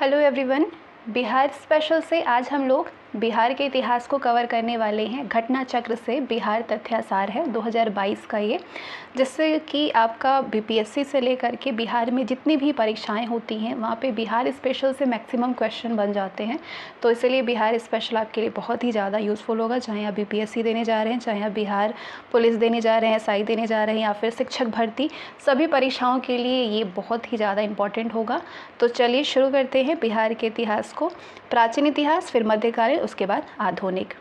Hello everyone. Bihar special से आज हम लोग बिहार के इतिहास को कवर करने वाले हैं। घटना चक्र से बिहार तथ्यासार है 2022 का ये, जिससे कि आपका बीपीएससी से लेकर के बिहार में जितनी भी परीक्षाएं होती हैं वहाँ पे बिहार स्पेशल से मैक्सिमम क्वेश्चन बन जाते हैं। तो इसलिए बिहार स्पेशल आपके लिए बहुत ही ज़्यादा यूज़फुल होगा, चाहे आप बीपीएससी देने जा रहे हैं, चाहे आप बिहार पुलिस देने जा रहे हैं, एसआई देने जा रहे हैं या फिर शिक्षक भर्ती, सभी परीक्षाओं के लिए ये बहुत ही ज़्यादा इम्पॉर्टेंट होगा। तो चलिए शुरू करते हैं बिहार के इतिहास को। प्राचीन इतिहास, फिर मध्यकालीन, उसके बाद आधुनिक।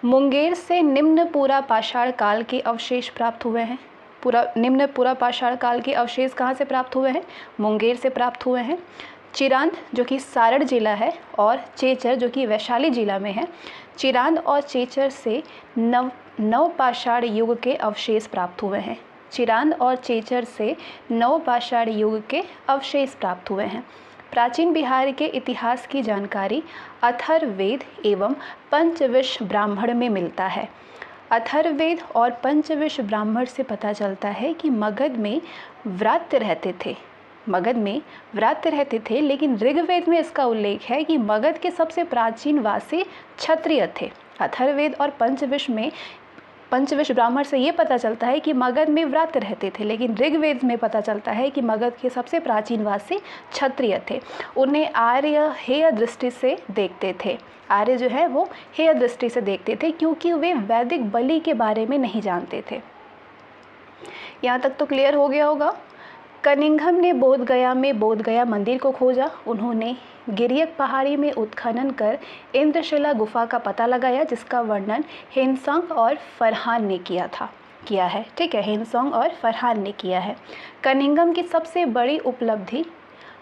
मुंगेर से निम्न पूरा पाषाण काल के अवशेष प्राप्त हुए हैं। पूरा पाषाण काल के अवशेष कहाँ से प्राप्त हुए हैं? मुंगेर से प्राप्त हुए हैं। चिरांद जो कि सारण जिला है और चेचर जो कि वैशाली जिला में है, चिरांद और चेचर से नव पाषाण युग के अवशेष प्राप्त हुए हैं। चिरांद और चेचर से नव पाषाण युग के अवशेष प्राप्त हुए हैं। प्राचीन बिहार के इतिहास की जानकारी अथर्ववेद एवं पंचविश ब्राह्मण में मिलता है। अथर्ववेद और पंचविश ब्राह्मण से पता चलता है कि मगध में व्रात्य रहते थे, लेकिन ऋग्वेद में इसका उल्लेख है कि मगध के सबसे प्राचीन वासी क्षत्रिय थे। अथर्ववेद और पंचविश ब्राह्मण से ये पता चलता है कि मगध में व्रत रहते थे, लेकिन ऋग्वेद में पता चलता है कि मगध के सबसे प्राचीन वासी क्षत्रिय थे। उन्हें आर्य हेय दृष्टि से देखते थे। आर्य जो है वो हेय दृष्टि से देखते थे, क्योंकि वे वैदिक बलि के बारे में नहीं जानते थे। यहाँ तक तो क्लियर हो गया होगा। कनिंघम ने बोधगया मंदिर को खोजा। उन्होंने गिरियक पहाड़ी में उत्खनन कर इंद्रशिला गुफा का पता लगाया, जिसका वर्णन हेनसोंग और फरहान ने किया है। ठीक है, हेनसोंग और फरहान ने किया है। कनिंघम की सबसे बड़ी उपलब्धि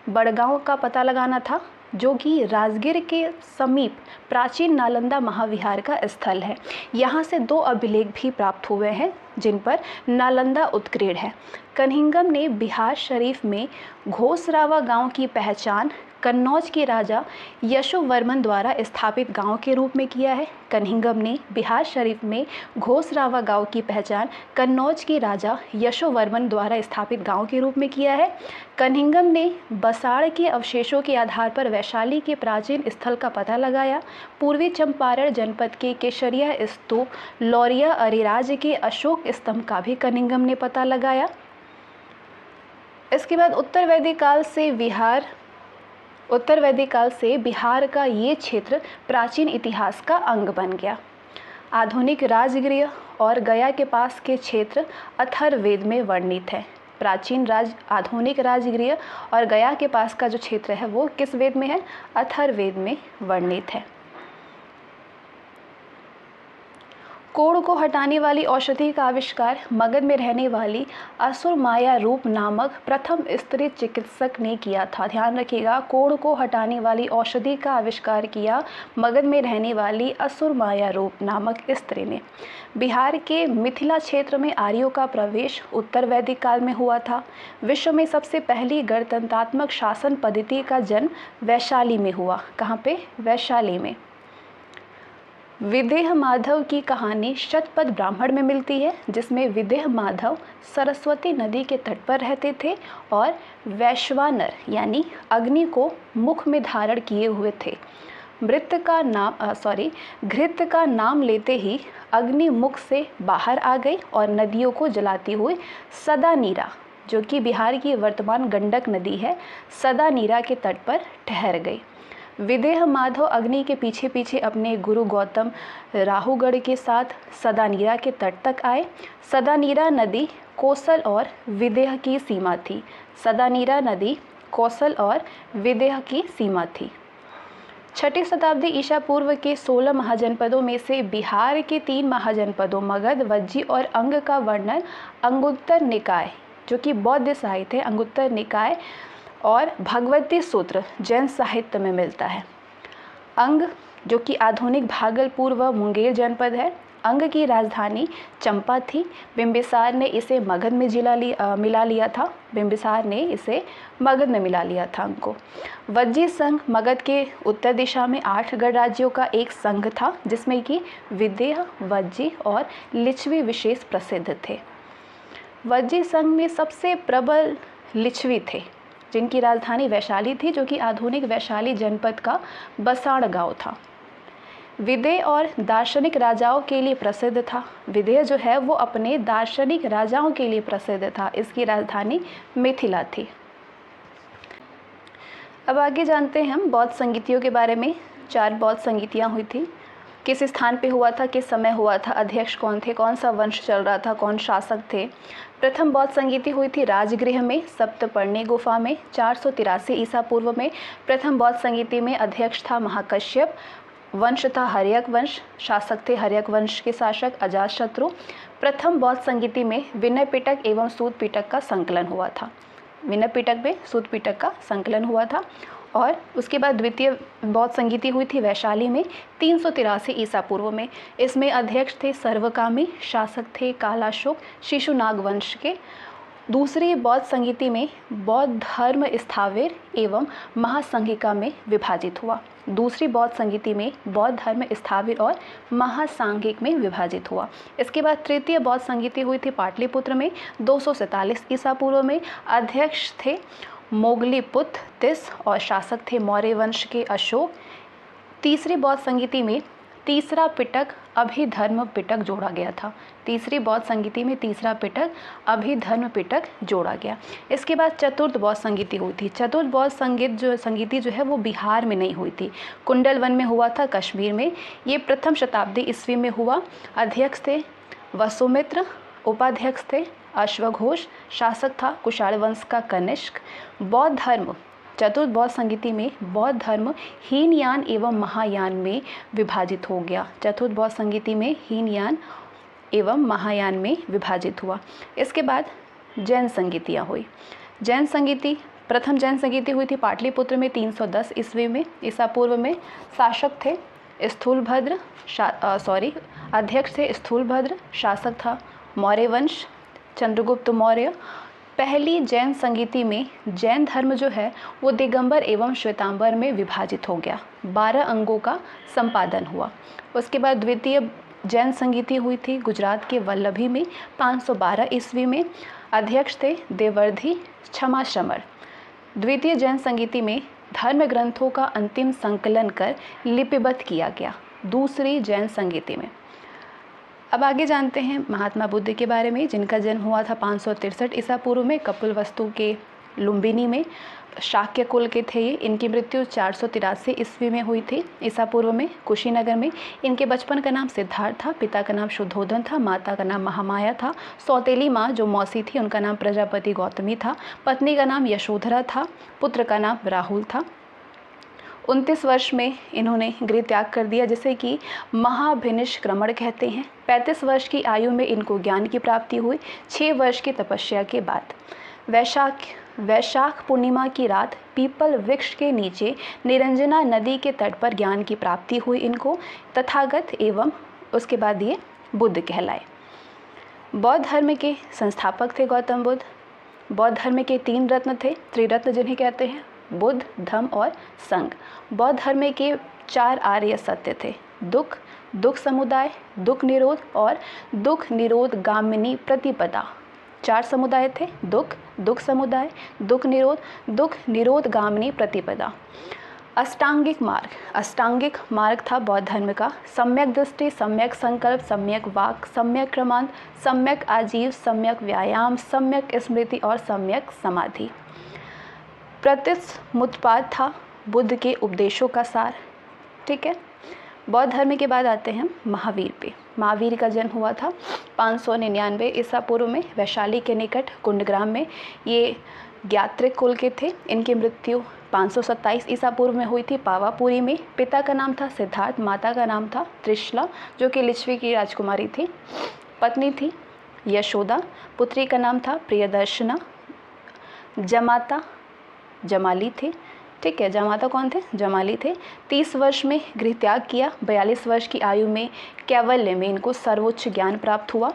बड़गांव का पता लगाना था, जो कि राजगीर के समीप प्राचीन नालंदा महाविहार का स्थल है। यहाँ से 2 अभिलेख भी प्राप्त हुए हैं, जिन पर नालंदा उत्कीर्ण है। कनिंघम ने बिहार शरीफ में घोसरावा गांव की पहचान कन्नौज के राजा यशोवर्मन द्वारा स्थापित गांव के रूप में किया है। कनिंघम ने बिहार शरीफ में घोसरावा गांव की पहचान कन्नौज के राजा यशोवर्मन द्वारा स्थापित गांव के रूप में किया है। कनिंघम ने बसाड़ के अवशेषों के आधार पर वैशाली के प्राचीन स्थल का पता लगाया। पूर्वी चंपारण जनपद के केशरिया स्तूप, लौरिया अरिराज के अशोक स्तंभ का भी कनिंघम ने पता लगाया। इसके बाद उत्तर वैदिक काल से बिहार का ये क्षेत्र प्राचीन इतिहास का अंग बन गया। आधुनिक राजगृह और गया के पास के क्षेत्र अथर्ववेद में वर्णित है। आधुनिक राजगृह और गया के पास का जो क्षेत्र है वो किस वेद में है? अथर्ववेद में वर्णित है। कोढ़ को हटाने वाली औषधि का आविष्कार मगध में रहने वाली असुर माया रूप नामक प्रथम स्त्री चिकित्सक ने किया था। ध्यान रखिएगा, कोढ़ को हटाने वाली औषधि का आविष्कार किया मगध में रहने वाली असुर माया रूप नामक स्त्री ने। बिहार के मिथिला क्षेत्र में आर्यों का प्रवेश उत्तर वैदिक काल में हुआ था। विश्व में सबसे पहली गणतंत्रात्मक शासन पद्धति का जन्म वैशाली में हुआ। कहाँ पे? वैशाली में। विदेह माधव की कहानी शतपथ ब्राह्मण में मिलती है, जिसमें विदेह माधव सरस्वती नदी के तट पर रहते थे और वैश्वानर यानी अग्नि को मुख में धारण किए हुए थे। घृत का नाम लेते ही अग्नि मुख से बाहर आ गई और नदियों को जलाती हुई सदानीरा, जो कि बिहार की वर्तमान गंडक नदी है, सदानीरा के तट पर ठहर गई। विदेह माधव अग्नि के पीछे पीछे अपने गुरु गौतम राहुगढ़ के साथ सदानीरा के तट तक आए। सदानीरा नदी कौशल और विदेह की सीमा थी। सदानीरा नदी कौशल और विदेह की सीमा थी। 6ठी शताब्दी ईसा पूर्व के 16 महाजनपदों में से बिहार के 3 महाजनपदों मगध, वज्जी और अंग का वर्णन अंगुत्तर निकाय, जो कि बौद्ध साहित्य है, अंगुत्तर निकाय और भगवती सूत्र जैन साहित्य में मिलता है। अंग जो कि आधुनिक भागलपुर व मुंगेर जनपद है। अंग की राजधानी चंपा थी। बिंबिसार ने इसे मगध में मिला लिया था अंग को। वज्जी संघ मगध के उत्तर दिशा में 8 गढ़ राज्यों का एक संघ था, जिसमें कि विदेह, वज्जी और लिच्छवी विशेष प्रसिद्ध थे। वज्जी संघ में सबसे प्रबल लिच्छवी थे। जिनकी राजधानी वैशाली थी, जो कि आधुनिक वैशाली जनपद का बसाड़ गांव था। विदेह और दार्शनिक राजाओं के लिए प्रसिद्ध था। विदेह जो है वो अपने दार्शनिक राजाओं के लिए प्रसिद्ध था। इसकी राजधानी मिथिला थी। अब आगे जानते हैं हम बौद्ध संगीतियों के बारे में। 4 बौद्ध संगीतियाँ हुई थी। किस स्थान पे हुआ था, किस समय हुआ था, अध्यक्ष कौन थे, कौन सा वंश चल रहा था, कौन शासक थे। प्रथम बौद्ध संगीति हुई थी राजगृह में सप्तपर्णी गुफा में 483 ईसा पूर्व में। प्रथम बौद्ध संगीति में अध्यक्ष था महाकश्यप, वंश था हर्यक वंश, शासक थे हर्यक वंश के शासक अजातशत्रु। प्रथम बौद्ध संगीति में विनय पिटक एवं सूत पिटक का संकलन हुआ था। विनय पिटक में सूत पिटक का संकलन हुआ था। और उसके बाद द्वितीय बौद्ध संगीति हुई थी वैशाली में 383 ईसा पूर्व में। इसमें अध्यक्ष थे सर्वकामी, शासक थे कालाशोक शिशुनाग वंश के। दूसरी बौद्ध संगीति में बौद्ध धर्म स्थाविर एवं महासंघिका में विभाजित हुआ। दूसरी बौद्ध संगीति में बौद्ध धर्म स्थाविर और महासांघिक में विभाजित हुआ। इसके बाद तृतीय बौद्ध संगीति हुई थी पाटलिपुत्र में 247 ईसा पूर्व में। अध्यक्ष थे मोगलीपुत्र तिस और शासक थे मौर्य वंश के अशोक। तीसरी बौद्ध संगीति में तीसरा पिटक अभिधर्म पिटक जोड़ा गया था। तीसरी बौद्ध संगीति में तीसरा पिटक अभिधर्म पिटक जोड़ा गया। इसके बाद चतुर्थ बौद्ध संगीति हुई थी। चतुर्थ बौद्ध संगीति जो है वो बिहार में नहीं हुई थी, कुंडलवन में हुआ था, कश्मीर में। ये प्रथम शताब्दी ईस्वी में हुआ। अध्यक्ष थे वसुमित्र, उपाध्यक्ष थे अश्वघोष, शासक था कुषाण वंश का कनिष्क। बौद्ध धर्म चतुर्थ बौद्ध संगीति में बौद्ध धर्म हीनयान एवं महायान में विभाजित हो गया। चतुर्थ बौद्ध संगीति में हीनयान एवं महायान में विभाजित हुआ। इसके बाद जैन संगीतियाँ हुई। जैन संगीति प्रथम जैन संगीति हुई थी पाटलिपुत्र में 310 ईस्वी में ईसा पूर्व में। शासक थे स्थूलभद्र अध्यक्ष थे स्थूलभद्र, शासक था मौर्य वंश चंद्रगुप्त मौर्य। पहली जैन संगीति में जैन धर्म जो है वो दिगंबर एवं श्वेतांबर में विभाजित हो गया। 12 अंगों का संपादन हुआ। उसके बाद द्वितीय जैन संगीति हुई थी गुजरात के वल्लभी में 512 ईस्वी में। अध्यक्ष थे देवर्धि क्षमाश्रमर। द्वितीय जैन संगीति में धर्म ग्रंथों का अंतिम संकलन कर लिपिबद्ध किया गया दूसरी जैन संगीति में। अब आगे जानते हैं महात्मा बुद्ध के बारे में, जिनका जन्म हुआ था 563 ईसा पूर्व में कपिलवस्तु के लुम्बिनी में। शाक्य कुल के थे ये। इनकी मृत्यु 483 ईस्वी में हुई थी ईसा पूर्व में कुशीनगर में। इनके बचपन का नाम सिद्धार्थ था, पिता का नाम शुद्धोधन था, माता का नाम महामाया था। सौतेली माँ जो मौसी थी उनका नाम प्रजापति गौतमी था, पत्नी का नाम यशोधरा था, पुत्र का नाम राहुल था। 29 वर्ष में इन्होंने गृह त्याग कर दिया, जिसे कि महाभिनिष्क्रमण कहते हैं। 35 वर्ष की आयु में इनको ज्ञान की प्राप्ति हुई 6 वर्ष की तपस्या के बाद। वैशाख पूर्णिमा की रात पीपल वृक्ष के नीचे निरंजना नदी के तट पर ज्ञान की प्राप्ति हुई इनको, तथागत एवं उसके बाद ये बुद्ध कहलाए। बौद्ध धर्म के संस्थापक थे गौतम बुद्ध। बौद्ध धर्म के 3 रत्न थे, त्रिरत्न जिन्हें कहते हैं, बुद्ध, धम्म और संघ। बौद्ध धर्म के 4 आर्य सत्य थे, दुख, दुख समुदाय, दुख निरोध और दुख निरोध गामिनी प्रतिपदा। 4 समुदाय थे, दुख, दुख समुदाय, दुख निरोध गामिनी प्रतिपदा। अष्टांगिक मार्ग था बौद्ध धर्म का। सम्यक दृष्टि, सम्यक संकल्प, सम्यक वाक, सम्यक क्रमांत, सम्यक आजीव, सम्यक व्यायाम, सम्यक स्मृति और सम्यक समाधि। प्रतिमुत्पाद था बुद्ध के उपदेशों का सार। ठीक है। बौद्ध धर्म के बाद आते हैं महावीर पे। महावीर का जन्म हुआ था 599 ईसा पूर्व में वैशाली के निकट कुंडग्राम में। ये ज्ञात्रिक कुल के थे। इनकी मृत्यु 527 ईसा पूर्व में हुई थी पावापुरी में। पिता का नाम था सिद्धार्थ, माता का नाम था त्रिशला जो कि लिच्छवी की राजकुमारी थी। पत्नी थी यशोदा, पुत्री का नाम था प्रियदर्शना। जमाता जमाली थे। ठीक है, जमाता कौन थे? जमाली थे। 30 वर्ष में गृह त्याग किया। 42 वर्ष की आयु में कैवल्य में इनको सर्वोच्च ज्ञान प्राप्त हुआ।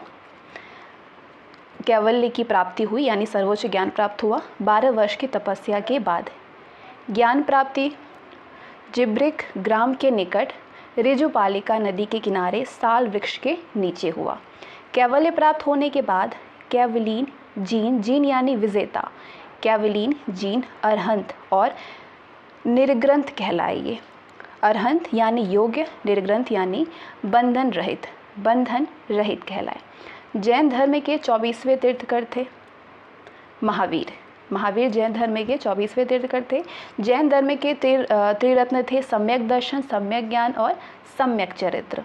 कैवल्य की प्राप्ति हुई यानी सर्वोच्च ज्ञान प्राप्त हुआ 12 वर्ष की तपस्या के बाद। ज्ञान प्राप्ति जिब्रिक ग्राम के निकट ऋजुपालिका नदी के किनारे साल वृक्ष के नीचे हुआ। कैवल्य प्राप्त होने के बाद कैवलीन जीन यानी विजेता कैवलीन, जीन, अरहंत और निर्ग्रंथ कहलाए। ये अरहंत यानी योग्य, निर्ग्रंथ यानी बंधन रहित कहलाए। जैन धर्म के 24वें तीर्थकर थे महावीर जैन धर्म के 24वें तीर्थकर थे। जैन धर्म के त्रिरत्न थे सम्यक दर्शन, सम्यक ज्ञान और सम्यक चरित्र।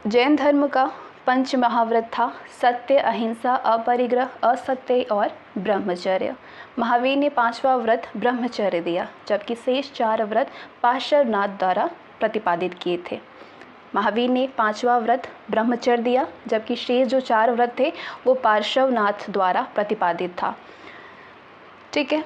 जैन धर्म का पंच महाव्रत था सत्य, अहिंसा, अपरिग्रह, असत्य और ब्रह्मचर्य। महावीर ने 5वां व्रत ब्रह्मचर्य दिया, जबकि शेष 4 व्रत पार्श्वनाथ द्वारा प्रतिपादित किए थे। महावीर ने 5वां व्रत ब्रह्मचर्य दिया, जबकि शेष जो 4 व्रत थे वो पार्श्वनाथ द्वारा प्रतिपादित था। ठीक है।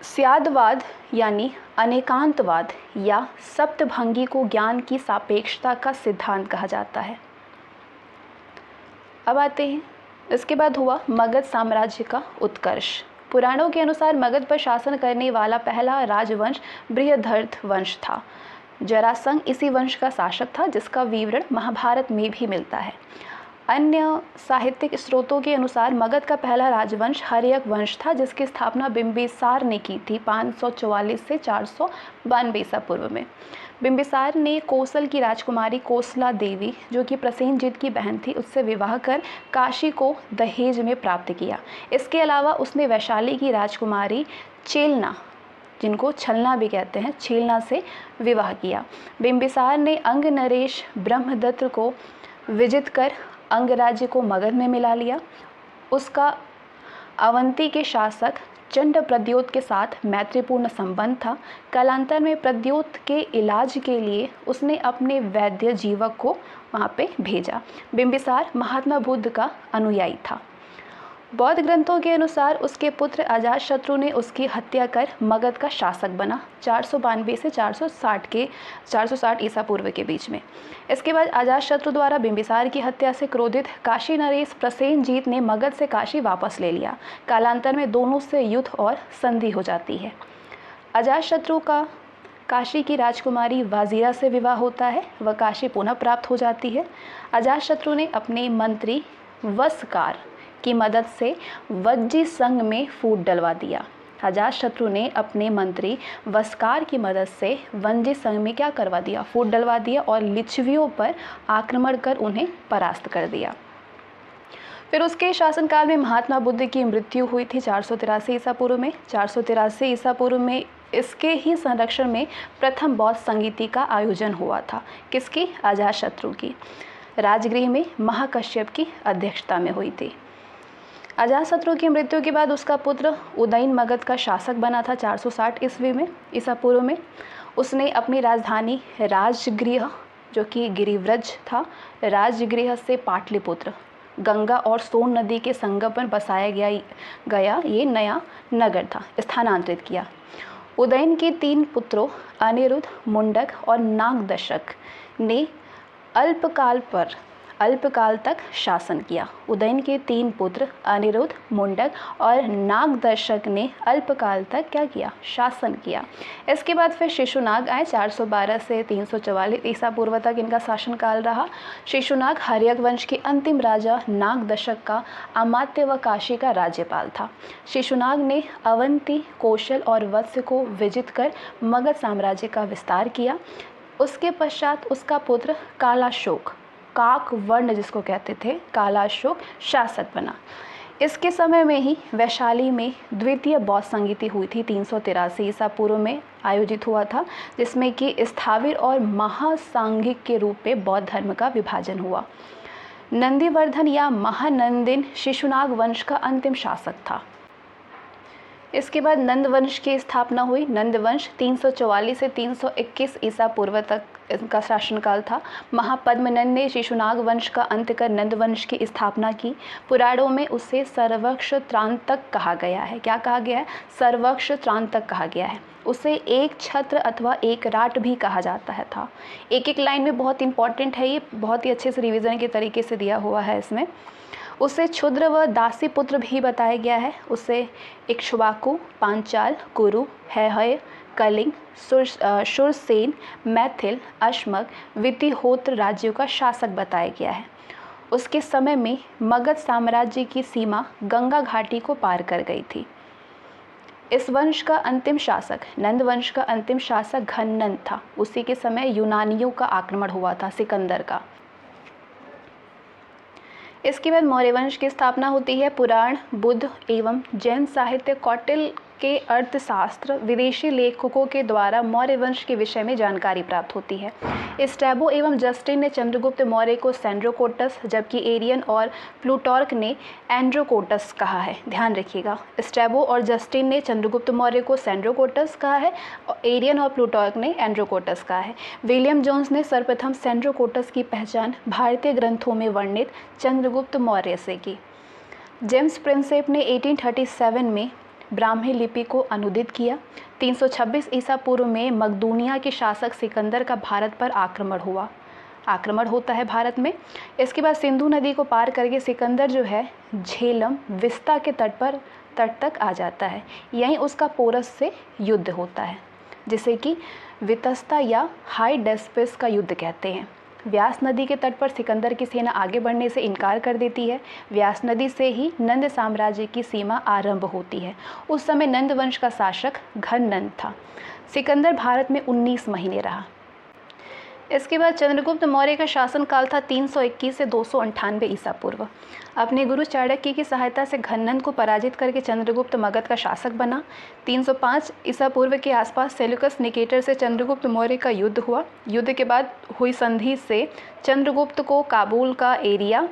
स्यादवाद यानी अनेकांतवाद या सप्तभंगी को ज्ञान की सापेक्षता का सिद्धांत कहा जाता है। अब आते हैं, इसके बाद हुआ मगध साम्राज्य का उत्कर्ष। पुराणों के अनुसार मगध पर शासन करने वाला पहला राजवंश बृहद्रथ वंश था। जरासंध इसी वंश का शासक था, जिसका विवरण महाभारत में भी मिलता है। अन्य साहित्यिक स्रोतों के अनुसार मगध का पहला राजवंश हर्यक वंश था, जिसकी स्थापना बिंबिसार ने की थी 544 से 492 ईसा पूर्व में। बिंबिसार ने कौशल की राजकुमारी कौशला देवी, जो कि प्रसेनजीत की बहन थी, उससे विवाह कर काशी को दहेज में प्राप्त किया। इसके अलावा उसने वैशाली की राजकुमारी चेलना, जिनको छलना भी कहते हैं, छेलना से विवाह किया। बिंबिसार ने अंग नरेश ब्रह्मदत्त को विजित कर अंगराज्य को मगध में मिला लिया। उसका अवंती के शासक चंड प्रद्योत के साथ मैत्रीपूर्ण संबंध था। कालांतर में प्रद्योत के इलाज के लिए उसने अपने वैद्य जीवक को वहाँ पे भेजा। बिंबिसार महात्मा बुद्ध का अनुयायी था। बौद्ध ग्रंथों के अनुसार उसके पुत्र अजातशत्रु ने उसकी हत्या कर मगध का शासक बना 492 से 460 ईसा पूर्व के बीच में। इसके बाद अजातशत्रु द्वारा बिंबिसार की हत्या से क्रोधित काशी नरेश प्रसेनजीत ने मगध से काशी वापस ले लिया। कालांतर में दोनों से युद्ध और संधि हो जाती है। अजातशत्रु का काशी की राजकुमारी वाजीरा से विवाह होता है, वह काशी पुनः प्राप्त हो जाती है। अजातशत्रु ने अपने मंत्री वस्कार की मदद से वज्जी संघ में फूट डलवा दिया। अजातशत्रु ने अपने मंत्री वस्कार की मदद से वज्जी संघ में क्या करवा दिया, फूट डलवा दिया और लिच्छवियों पर आक्रमण कर उन्हें परास्त कर दिया। फिर उसके शासनकाल में महात्मा बुद्ध की मृत्यु हुई थी 483 ईसा पूर्व में। 483 ईसा पूर्व में इसके ही संरक्षण में प्रथम बौद्ध संगीति का आयोजन हुआ था। किसकी? अजातशत्रु की। राजगृह में महाकश्यप की अध्यक्षता में हुई थी। अजातशत्रु की मृत्यु के बाद उसका पुत्र उदयन मगध का शासक बना था 460 ईस्वी में ईसा पूर्व में। उसने अपनी राजधानी राजगृह, जो कि गिरिव्रज था, राजगृह से पाटलिपुत्र, गंगा और सोन नदी के संगम पर बसाया गया ये नया नगर था, स्थानांतरित किया। उदयन के 3 पुत्रों अनिरुद्ध, मुंडक और नागदशक ने अल्पकाल तक शासन किया। उदयन के 3 पुत्र अनिरुद्ध, मुंडक और नागदशक ने अल्पकाल तक क्या किया? शासन किया। इसके बाद फिर शिशुनाग आए। 412 से 344 ईसा पूर्व तक इनका शासनकाल रहा। शिशुनाग हर्यक वंश के अंतिम राजा नागदशक का अमात्य व काशी का राज्यपाल था। शिशुनाग ने अवंती, कौशल और वत्स को विजित कर मगध साम्राज्य का विस्तार किया। उसके पश्चात उसका पुत्र कालाशोक, काक वर्ण जिसको कहते थे, कालाशोक शासक बना। इसके समय में ही वैशाली में द्वितीय बौद्ध संगीति हुई थी 383 ईसा पूर्व में आयोजित हुआ था, जिसमें कि स्थाविर और महासांघिक के रूप में बौद्ध धर्म का विभाजन हुआ। नंदीवर्धन या महानंदिन शिशुनाग वंश का अंतिम शासक था। इसके बाद नंद वंश की स्थापना हुई। नंद वंश 344 से 321 ईसा पूर्व तक इनका शासनकाल था। महापद्मनंद ने शिशुनाग वंश का अंत कर नंद वंश की स्थापना की। पुराणों में उसे सर्वक्षत्रांतक कहा गया है। क्या कहा गया है? सर्वक्षत्रांतक कहा गया है। उसे एक छत्र अथवा एक राट भी कहा जाता है था। एक लाइन में बहुत इंपॉर्टेंट है, ये बहुत ही अच्छे से रिविज़न के तरीके से दिया हुआ है इसमें। उसे क्षुद्र व दासी पुत्र भी बताया गया है। उसे इक्ष्वाकु, पांचाल, कुरु, हैहय, कलिंग, शूरसेन, मैथिल, अश्मक, वितिहोत्र राज्यों का शासक बताया गया है। उसके समय में मगध साम्राज्य की सीमा गंगा घाटी को पार कर गई थी। इस वंश का अंतिम शासक, नंद वंश का अंतिम शासक घननंद था। उसी के समय यूनानियों का आक्रमण हुआ था, सिकंदर का। इसके बाद मौर्य वंश की स्थापना होती है। पुराण, बुद्ध एवं जैन साहित्य, कौटिल्य के अर्थशास्त्र, विदेशी लेखकों के द्वारा मौर्य वंश के विषय में जानकारी प्राप्त होती है। स्ट्रैबो एवं जस्टिन ने चंद्रगुप्त मौर्य को सेंड्रोकोटस, जबकि एरियन और प्लूटार्क ने एंड्रोकोटस कहा है। ध्यान रखिएगा, स्ट्रैबो और जस्टिन ने चंद्रगुप्त मौर्य को सेंड्रोकोटस कहा है और एरियन और प्लूटार्क ने एंड्रोकोटस कहा है। विलियम जोन्स ने सर्वप्रथम सेंड्रोकोटस की पहचान भारतीय ग्रंथों में वर्णित चंद्रगुप्त मौर्य से की। जेम्स प्रिंसेप ने 1837 में ब्राह्मी लिपि को अनुदित किया। 326 ईसा पूर्व में मकदूनिया के शासक सिकंदर का भारत पर आक्रमण होता है भारत में। इसके बाद सिंधु नदी को पार करके सिकंदर जो है झेलम, विस्ता के तट तक आ जाता है। यहीं उसका पोरस से युद्ध होता है, जिसे कि वितस्ता या हाइडेस्पिस का युद्ध कहते हैं। व्यास नदी के तट पर सिकंदर की सेना आगे बढ़ने से इनकार कर देती है। व्यास नदी से ही नंद साम्राज्य की सीमा आरंभ होती है। उस समय नंद वंश का शासक घननंद था। सिकंदर भारत में 19 महीने रहा। इसके बाद चंद्रगुप्त मौर्य का शासनकाल था 321 से 298 ईसा पूर्व। अपने गुरु चाणक्य की सहायता से घननंद को पराजित करके चंद्रगुप्त मगध का शासक बना। 305 ईसा पूर्व के आसपास सेल्यूकस निकेटर से चंद्रगुप्त मौर्य का युद्ध हुआ। युद्ध के बाद हुई संधि से चंद्रगुप्त को काबुल का एरिया,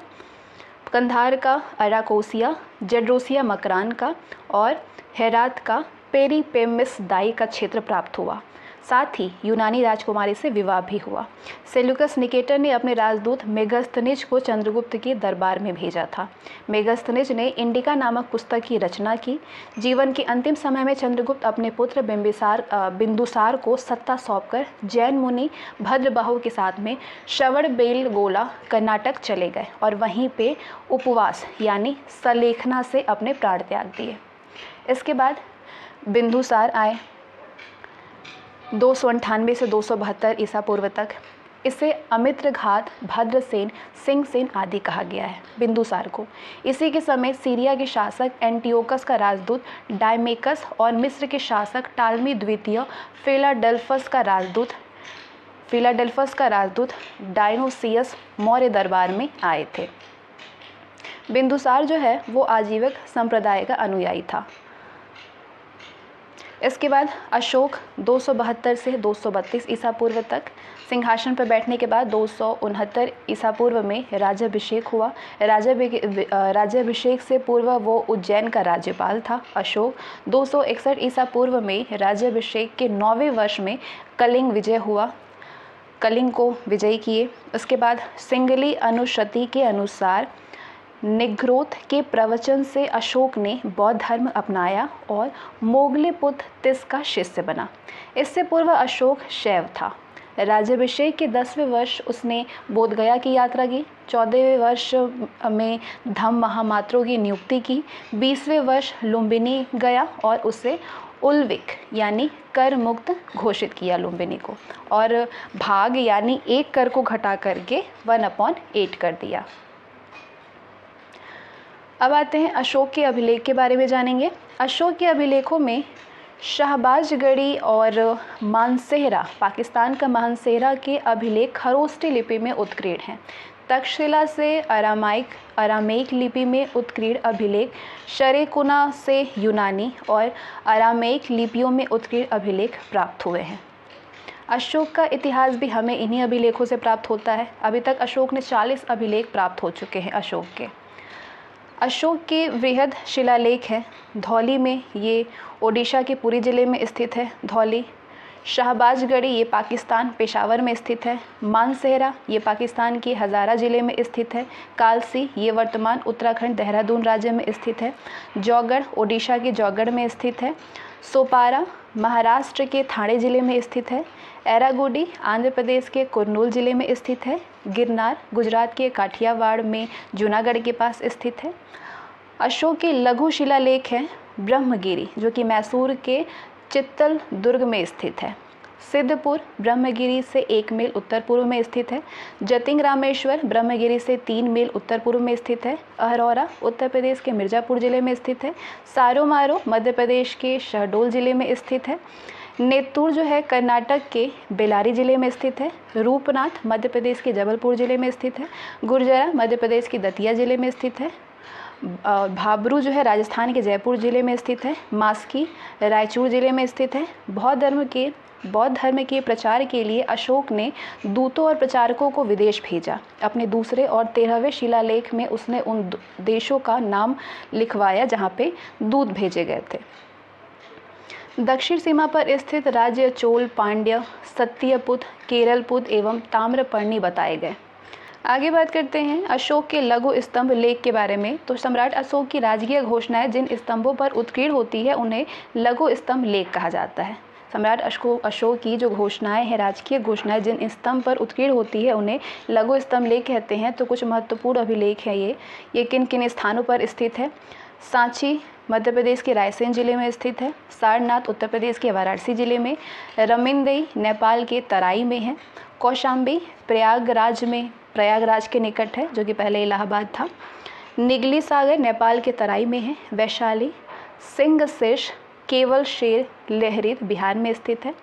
कंधार का अराकोसिया, जड्रोसिया मकरान का और हेरात का पेरिपेमिसदाई का क्षेत्र प्राप्त हुआ। साथ ही यूनानी राजकुमारी से विवाह भी हुआ। सेल्यूकस निकेटर ने अपने राजदूत मेगस्थनिज को चंद्रगुप्त के दरबार में भेजा था। मेगस्थनिज ने इंडिका नामक पुस्तक की रचना की। जीवन के अंतिम समय में चंद्रगुप्त अपने पुत्र बिंदुसार को सत्ता सौंपकर जैन मुनि भद्रबाहु के साथ में श्रवणबेलगोला कर्नाटक चले गए और वहीं पे उपवास यानी सलेखना से अपने प्राण त्याग दिए। इसके बाद बिंदुसार आए 298 से 272 ईसा पूर्व तक। इसे अमित्रघात, भद्रसेन, सिंहसेन आदि कहा गया है बिंदुसार को। इसी के समय सीरिया के शासक एंटियोकस का राजदूत डायमेकस और मिस्र के शासक टालमी द्वितीय फिलाडेल्फस का राजदूत डायनोसियस मौर्य दरबार में आए थे। बिंदुसार जो है वो आजीवक संप्रदाय का अनुयायी था। इसके बाद अशोक 272 से 232 ईसा पूर्व तक। सिंहासन पर बैठने के बाद 269 ईसा पूर्व में राज्याभिषेक हुआ। राज्याभिषेक से पूर्व वो उज्जैन का राज्यपाल था। अशोक 261 ईसा पूर्व में राज्याभिषेक के 9वें वर्ष में कलिंग विजय हुआ, कलिंग को विजयी किए। उसके बाद सिंगली अनुशति के अनुसार निग्रोध के प्रवचन से अशोक ने बौद्ध धर्म अपनाया और मोगलीपुत्र तिस का शिष्य बना। इससे पूर्व अशोक शैव था। राज्याभिषेक के 10वें वर्ष उसने बोधगया की यात्रा की। 14वें वर्ष में धम्म महामात्रों की नियुक्ति की। 20वें वर्ष लुम्बिनी गया और उसे उल्विक यानी कर मुक्त घोषित किया लुम्बिनी को, और भाग यानी एक कर को घटा करके 1/8 कर दिया। अब आते हैं अशोक के अभिलेख के बारे में जानेंगे। अशोक के अभिलेखों में शाहबाजगढ़ी और मानसेहरा, पाकिस्तान का मानसेहरा के अभिलेख खरोष्टी लिपि में उत्कीर्ण हैं। तक्षशिला से अरामेक लिपि में उत्कीर्ण अभिलेख, शरेकुना से यूनानी और अरामेक लिपियों में उत्कीर्ण अभिलेख प्राप्त हुए हैं। अशोक का इतिहास भी हमें इन्हीं अभिलेखों से प्राप्त होता है। अभी तक अशोक ने 40 अभिलेख प्राप्त हो चुके हैं। अशोक के वृहद शिलालेख है धौली में, ये ओडिशा के पुरी ज़िले में स्थित है धौली। शाहबाजगढ़ी ये पाकिस्तान पेशावर में स्थित है। मानसेहरा ये पाकिस्तान के हज़ारा ज़िले में स्थित है। कालसी ये वर्तमान उत्तराखंड देहरादून राज्य में स्थित है। जौगढ़ ओडिशा के जौगढ़ में स्थित है। सोपारा महाराष्ट्र के ठाणे ज़िले में स्थित है। एरागुडी आंध्र प्रदेश के कुर्नूल ज़िले में स्थित है। गिरनार गुजरात के काठियावाड़ में जूनागढ़ के पास स्थित है। अशोक के लघु शिलालेख है ब्रह्मगिरी, जो कि मैसूर के चित्तल दुर्ग में स्थित है। सिद्धपुर ब्रह्मगिरी से 1 मील उत्तर पूर्व में स्थित है। जतिंग रामेश्वर ब्रह्मगिरी से 3 मील उत्तर पूर्व में स्थित है। अहरौरा उत्तर प्रदेश के मिर्ज़ापुर जिले में स्थित है। सारोमारो मध्य प्रदेश के शहडोल जिले में स्थित है। नेत्तूर जो है कर्नाटक के बेलारी जिले में स्थित है। रूपनाथ मध्य प्रदेश के जबलपुर जिले में स्थित है। गुर्जरा मध्य प्रदेश के दतिया जिले में स्थित है। भाबरू जो है राजस्थान के जयपुर जिले में स्थित है। मास्की रायचूर जिले में स्थित है। बौद्ध धर्म के प्रचार के लिए अशोक ने दूतों और प्रचारकों को विदेश भेजा। अपने दूसरे और 13वें शिलालेख में उसने उन देशों का नाम लिखवाया जहाँ पे दूत भेजे गए थे। दक्षिण सीमा पर स्थित राज्य चोल, पांड्य, सत्यपुत, केरलपुत एवं ताम्रपर्णी बताए गए। आगे बात करते हैं अशोक के लघु स्तंभ लेख के बारे में। तो सम्राट अशोक की राजकीय घोषणाएं जिन स्तंभों पर उत्कीर्ण होती है उन्हें लघु स्तंभ लेख कहा जाता है। सम्राट अशोक की जो घोषणाएं हैं, राजकीय घोषणाएं जिन स्तंभ पर उत्कीर्ण होती है उन्हें लघु स्तंभ लेख कहते हैं। तो कुछ महत्वपूर्ण अभिलेख हैं ये किन किन स्थानों पर स्थित है। सांची मध्य प्रदेश के रायसेन जिले में स्थित है। सारनाथ उत्तर प्रदेश के वाराणसी जिले में। रमिंदई नेपाल के तराई में है। कौशाम्बी प्रयागराज के निकट है, जो कि पहले इलाहाबाद था। निगली सागर नेपाल के तराई में है। वैशाली सिंहशीर्ष केवल शेर लहरित बिहार में स्थित है।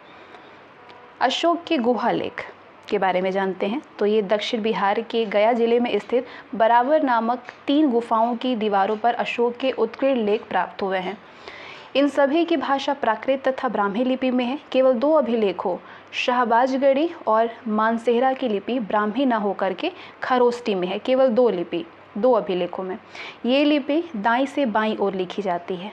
अशोक की गुहा लेख के बारे में जानते हैं। तो ये दक्षिण बिहार के गया जिले में स्थित बराबर नामक 3 गुफाओं की दीवारों पर अशोक के उत्कीर्ण लेख प्राप्त हुए हैं। इन सभी की भाषा प्राकृत तथा ब्राह्मी लिपि में है। केवल 2 अभिलेखों शाहबाजगढ़ी और मानसेहरा की लिपि ब्राह्मी न होकर के खरोष्टी में है। केवल 2 अभिलेखों में ये लिपि दाईं से बाईं ओर लिखी जाती है।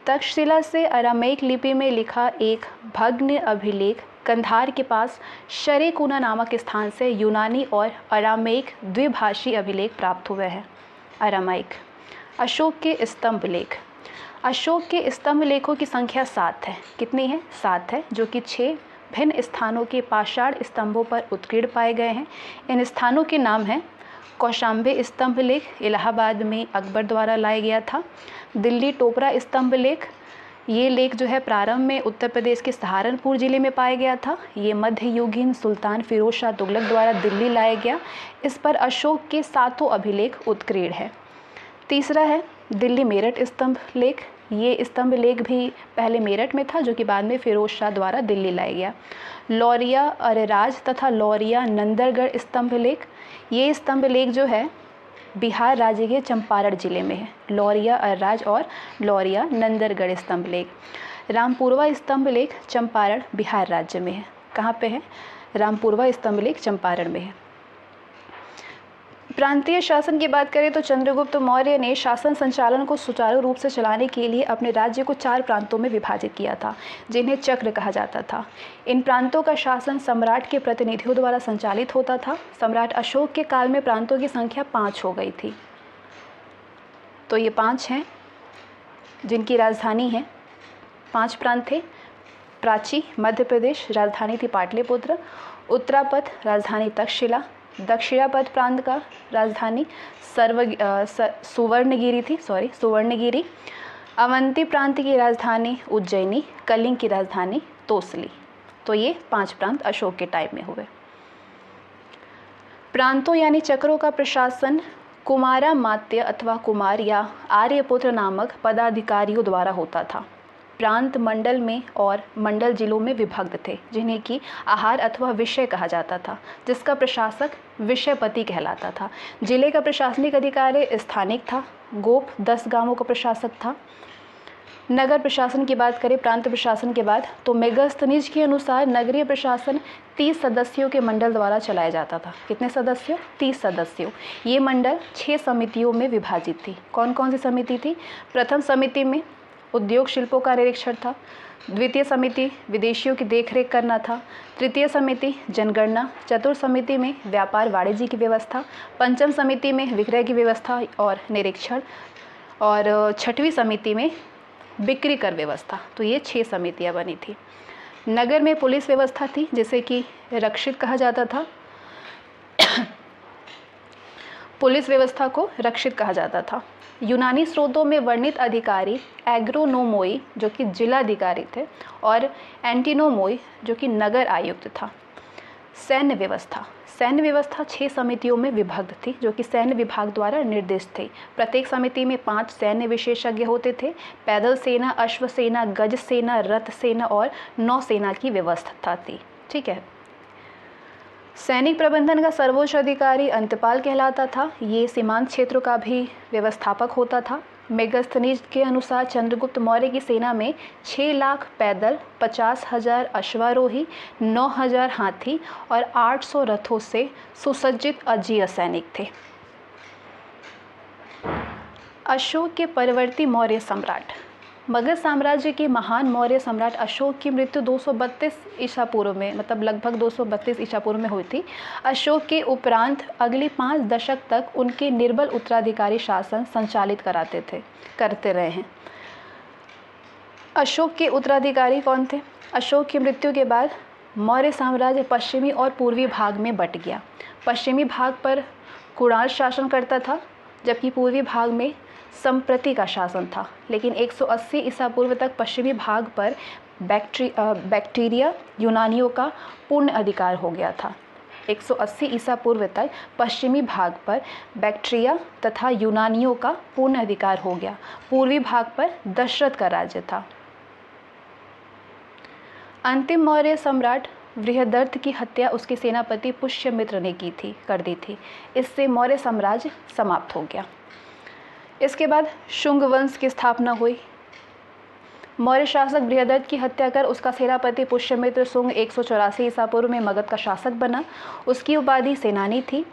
तक्षशिला से अरामेक लिपि में लिखा एक भग्न अभिलेख कंधार के पास शरेकुना नामक स्थान से यूनानी और अरामेक द्विभाषी अभिलेख प्राप्त हुए हैं। अरामाइक। अशोक के स्तंभ लेख। अशोक के स्तंभ लेखों की संख्या 7 है। कितनी है? 7 है, जो कि 6 भिन्न स्थानों के पाषाण स्तंभों पर उत्कीर्ण पाए गए हैं। इन स्थानों के नाम हैं कौशाम्बी स्तंभ लेख, इलाहाबाद में अकबर द्वारा लाया गया था। दिल्ली टोपरा स्तंभ लेख, ये लेख जो है प्रारंभ में उत्तर प्रदेश के सहारनपुर जिले में पाया गया था। ये मध्ययुगीन सुल्तान फिरोज शाह तुगलक द्वारा दिल्ली लाया गया। इस पर अशोक के 7 अभिलेख उत्कीर्ण है। तीसरा है दिल्ली मेरठ स्तंभ लेख। ये स्तंभ लेख भी पहले मेरठ में था, जो कि बाद में फिरोज शाह द्वारा दिल्ली लाया गया। लौरिया अरेराज तथा लौरिया नंदरगढ़ स्तंभ लेख, ये स्तंभ लेख जो है बिहार राज्य के चंपारण जिले में है। लौरिया अरेराज और लौरिया नंदरगढ़ स्तंभ लेख। रामपुरवा स्तंभ लेख चंपारण बिहार राज्य में है। कहाँ पे है? रामपुरवा स्तंभ लेख चंपारण में है। प्रांतीय शासन की बात करें तो चंद्रगुप्त मौर्य ने शासन संचालन को सुचारू रूप से चलाने के लिए अपने राज्य को 4 प्रांतों में विभाजित किया था, जिन्हें चक्र कहा जाता था। इन प्रांतों का शासन सम्राट के प्रतिनिधियों द्वारा संचालित होता था। सम्राट अशोक के काल में प्रांतों की संख्या 5 हो गई थी। तो ये 5 हैं जिनकी राजधानी है। 5 प्रांत थे। प्राची मध्य प्रदेश, राजधानी थी पाटलिपुत्र। उत्तरापथ, राजधानी तक्षशिला। दक्षिणापथ प्रांत का राजधानी सुवर्णगिरी। अवंती प्रांत की राजधानी उज्जैनी। कलिंग की राजधानी तोसली। तो ये 5 प्रांत अशोक के टाइम में हुए। प्रांतों यानी चक्रों का प्रशासन कुमारा मात्य अथवा कुमार या आर्यपुत्र नामक पदाधिकारियों द्वारा होता था। प्रांत मंडल में और मंडल जिलों में विभक्त थे, जिन्हें कि आहार अथवा विषय कहा जाता था, जिसका प्रशासक विषयपति कहलाता था। जिले का प्रशासनिक अधिकारी स्थानिक था। गोप 10 गांवों का प्रशासक था। नगर प्रशासन की बात करें प्रांत प्रशासन के बाद, तो मेगास्थनीज के अनुसार नगरीय प्रशासन 30 सदस्यों के मंडल द्वारा चलाया जाता था। कितने सदस्यों? 30 सदस्यों। ये मंडल 6 समितियों में विभाजित थी। कौन कौन सी समिति थी? प्रथम समिति में उद्योग शिल्पों का निरीक्षण था। द्वितीय समिति विदेशियों की देखरेख करना था। तृतीय समिति जनगणना। चतुर्थ समिति में व्यापार वाणिज्य की व्यवस्था। पंचम समिति में विक्रय की व्यवस्था और निरीक्षण। और छठवीं समिति में बिक्री कर व्यवस्था। तो ये 6 समितियां बनी थी। नगर में पुलिस व्यवस्था थी, जिसे कि रक्षित कहा जाता था। पुलिस व्यवस्था को रक्षित कहा जाता था। यूनानी स्रोतों में वर्णित अधिकारी एग्रोनोमोई जो कि जिलाधिकारी थे और एंटिनोमोई जो कि नगर आयुक्त था। सैन्य व्यवस्था 6 समितियों में विभक्त थी जो कि सैन्य विभाग द्वारा निर्दिष्ट थे। प्रत्येक समिति में 5 सैन्य विशेषज्ञ होते थे। पैदल सेना, अश्व सेना, गज सेना, रथ सेना और नौसेना की व्यवस्था थी। ठीक है। सैनिक प्रबंधन का सर्वोच्च अधिकारी अंतपाल कहलाता था। ये सीमांत क्षेत्रों का भी व्यवस्थापक होता था। मेगस्थनीज के अनुसार चंद्रगुप्त मौर्य की सेना में 6 लाख पैदल, 50,000 अश्वारोही, 9,000 हाथी और 800 रथों से सुसज्जित अजेय सैनिक थे। अशोक के परवर्ती मौर्य सम्राट। मगध साम्राज्य के महान मौर्य सम्राट अशोक की मृत्यु 232 ईसा पूर्व में, मतलब लगभग 232 ईसा पूर्व में हुई थी। अशोक के उपरांत अगले 5 दशक तक उनके निर्बल उत्तराधिकारी शासन संचालित करते रहे हैं। अशोक के उत्तराधिकारी कौन थे? अशोक की मृत्यु के बाद मौर्य साम्राज्य पश्चिमी और पूर्वी भाग में बट गया। पश्चिमी भाग पर कुणाल शासन करता था जबकि पूर्वी भाग में संप्रति का शासन था। लेकिन 180 ईसा पूर्व तक पश्चिमी भाग पर बैक्टीरिया यूनानियों का पूर्ण अधिकार हो गया था। 180 ईसा पूर्व तक पश्चिमी भाग पर बैक्टीरिया तथा यूनानियों का पूर्ण अधिकार हो गया। पूर्वी भाग पर दशरथ का राज्य था। अंतिम मौर्य सम्राट बृहदर्थ की हत्या उसके सेनापति पुष्यमित्र ने कर दी थी। इससे मौर्य साम्राज्य समाप्त हो गया। इसके बाद शुंग वंश की स्थापना हुई। मौर्य शासक बृहदर्थ की हत्या कर उसका सेनापति पुष्यमित्र शुंग 184 ईसा पूर्व में मगध का शासक बना। उसकी उपाधि सेनानी थी।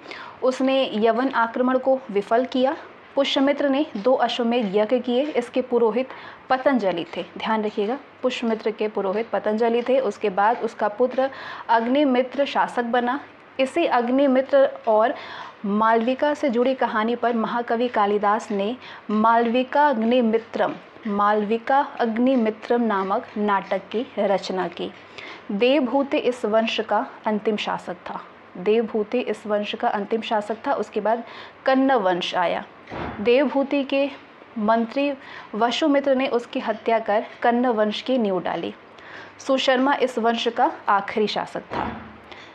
उसने यवन आक्रमण को विफल किया। पुष्यमित्र ने 2 अश्वमेध यज्ञ किए। इसके पुरोहित पतंजलि थे। ध्यान रखिएगा, पुष्यमित्र के पुरोहित पतंजलि थे। उसके बाद उसका पुत्र अग्निमित्र शासक बना। इसी अग्निमित्र और मालविका से जुड़ी कहानी पर महाकवि कालिदास ने मालविका अग्निमित्रम नामक नाटक की रचना की। देवभूति इस वंश का अंतिम शासक था। उसके बाद कन्न वंश आया। देवभूति के मंत्री वसुमित्र ने उसकी हत्या कर कन्न वंश की नींव डाली। सुशर्मा इस वंश का आखिरी शासक था।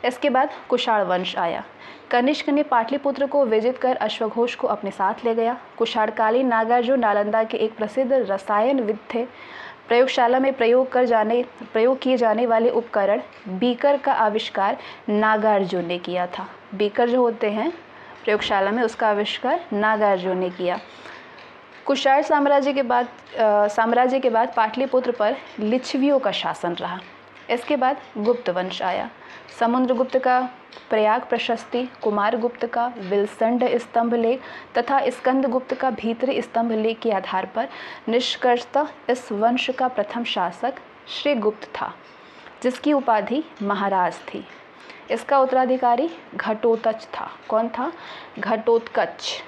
इसके बाद कुषाण वंश आया। कनिष्क ने पाटलिपुत्र को विजित कर अश्वघोष को अपने साथ ले गया। कुषाणकालीन नागार्जुन नालंदा के एक प्रसिद्ध रसायनविद थे। प्रयोगशाला में प्रयोग किए जाने वाले उपकरण बीकर का आविष्कार नागार्जुन ने किया था। बीकर जो होते हैं प्रयोगशाला में, उसका आविष्कार नागार्जुन ने किया। कुषाण साम्राज्य के बाद पाटलिपुत्र पर लिच्छवियों का शासन रहा। इसके बाद गुप्त वंश आया। समुद्रगुप्त का प्रयाग प्रशस्ति, कुमारगुप्त का विलसंड स्तंभ लेख तथा स्कंदगुप्त का भीतरी स्तंभ लेख के आधार पर निष्कर्षतः इस वंश का प्रथम शासक श्रीगुप्त था, जिसकी उपाधि महाराज थी। इसका उत्तराधिकारी घटोत्कच था। कौन था? घटोत्कच।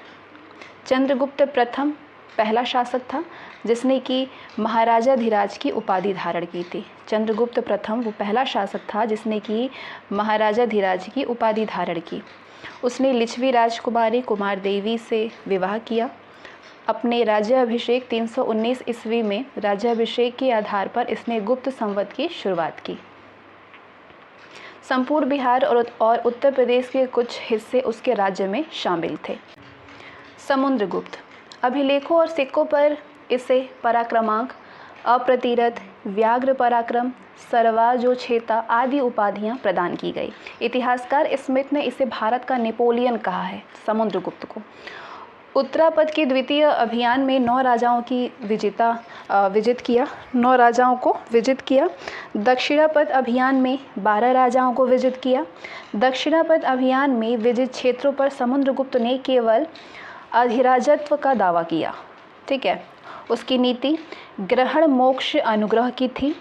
चंद्रगुप्त प्रथम पहला शासक था जिसने कि महाराजाधिराज की उपाधि धारण की थी। चंद्रगुप्त प्रथम वो पहला शासक था जिसने कि महाराजाधिराज की उपाधि धारण की। उसने लिच्छवी राजकुमारी कुमार देवी से विवाह किया। अपने राज्याभिषेक 319 ईस्वी में राज्याभिषेक के आधार पर इसने गुप्त संवत की शुरुआत की। संपूर्ण बिहार और उत्तर प्रदेश के कुछ हिस्से उसके राज्य में शामिल थे। समुद्रगुप्त। अभिलेखों और सिक्कों पर इसे पराक्रमांक, अप्रतिरथ, व्याघ्र पराक्रम, सर्वाजोछेता आदि उपाधियां प्रदान की गई। इतिहासकार स्मिथ ने इसे भारत का नेपोलियन कहा है समुद्रगुप्त को। उत्तरापद के द्वितीय अभियान में 9 राजाओं को विजित किया। दक्षिणापद अभियान में 12 राजाओं को विजित किया। दक्षिणापद अभियान में विजित क्षेत्रों पर समुद्रगुप्त ने केवल अधिराजत्व का दावा किया। ठीक है। उसकी नीति ग्रहण मोक्ष अनुग्रह की थी।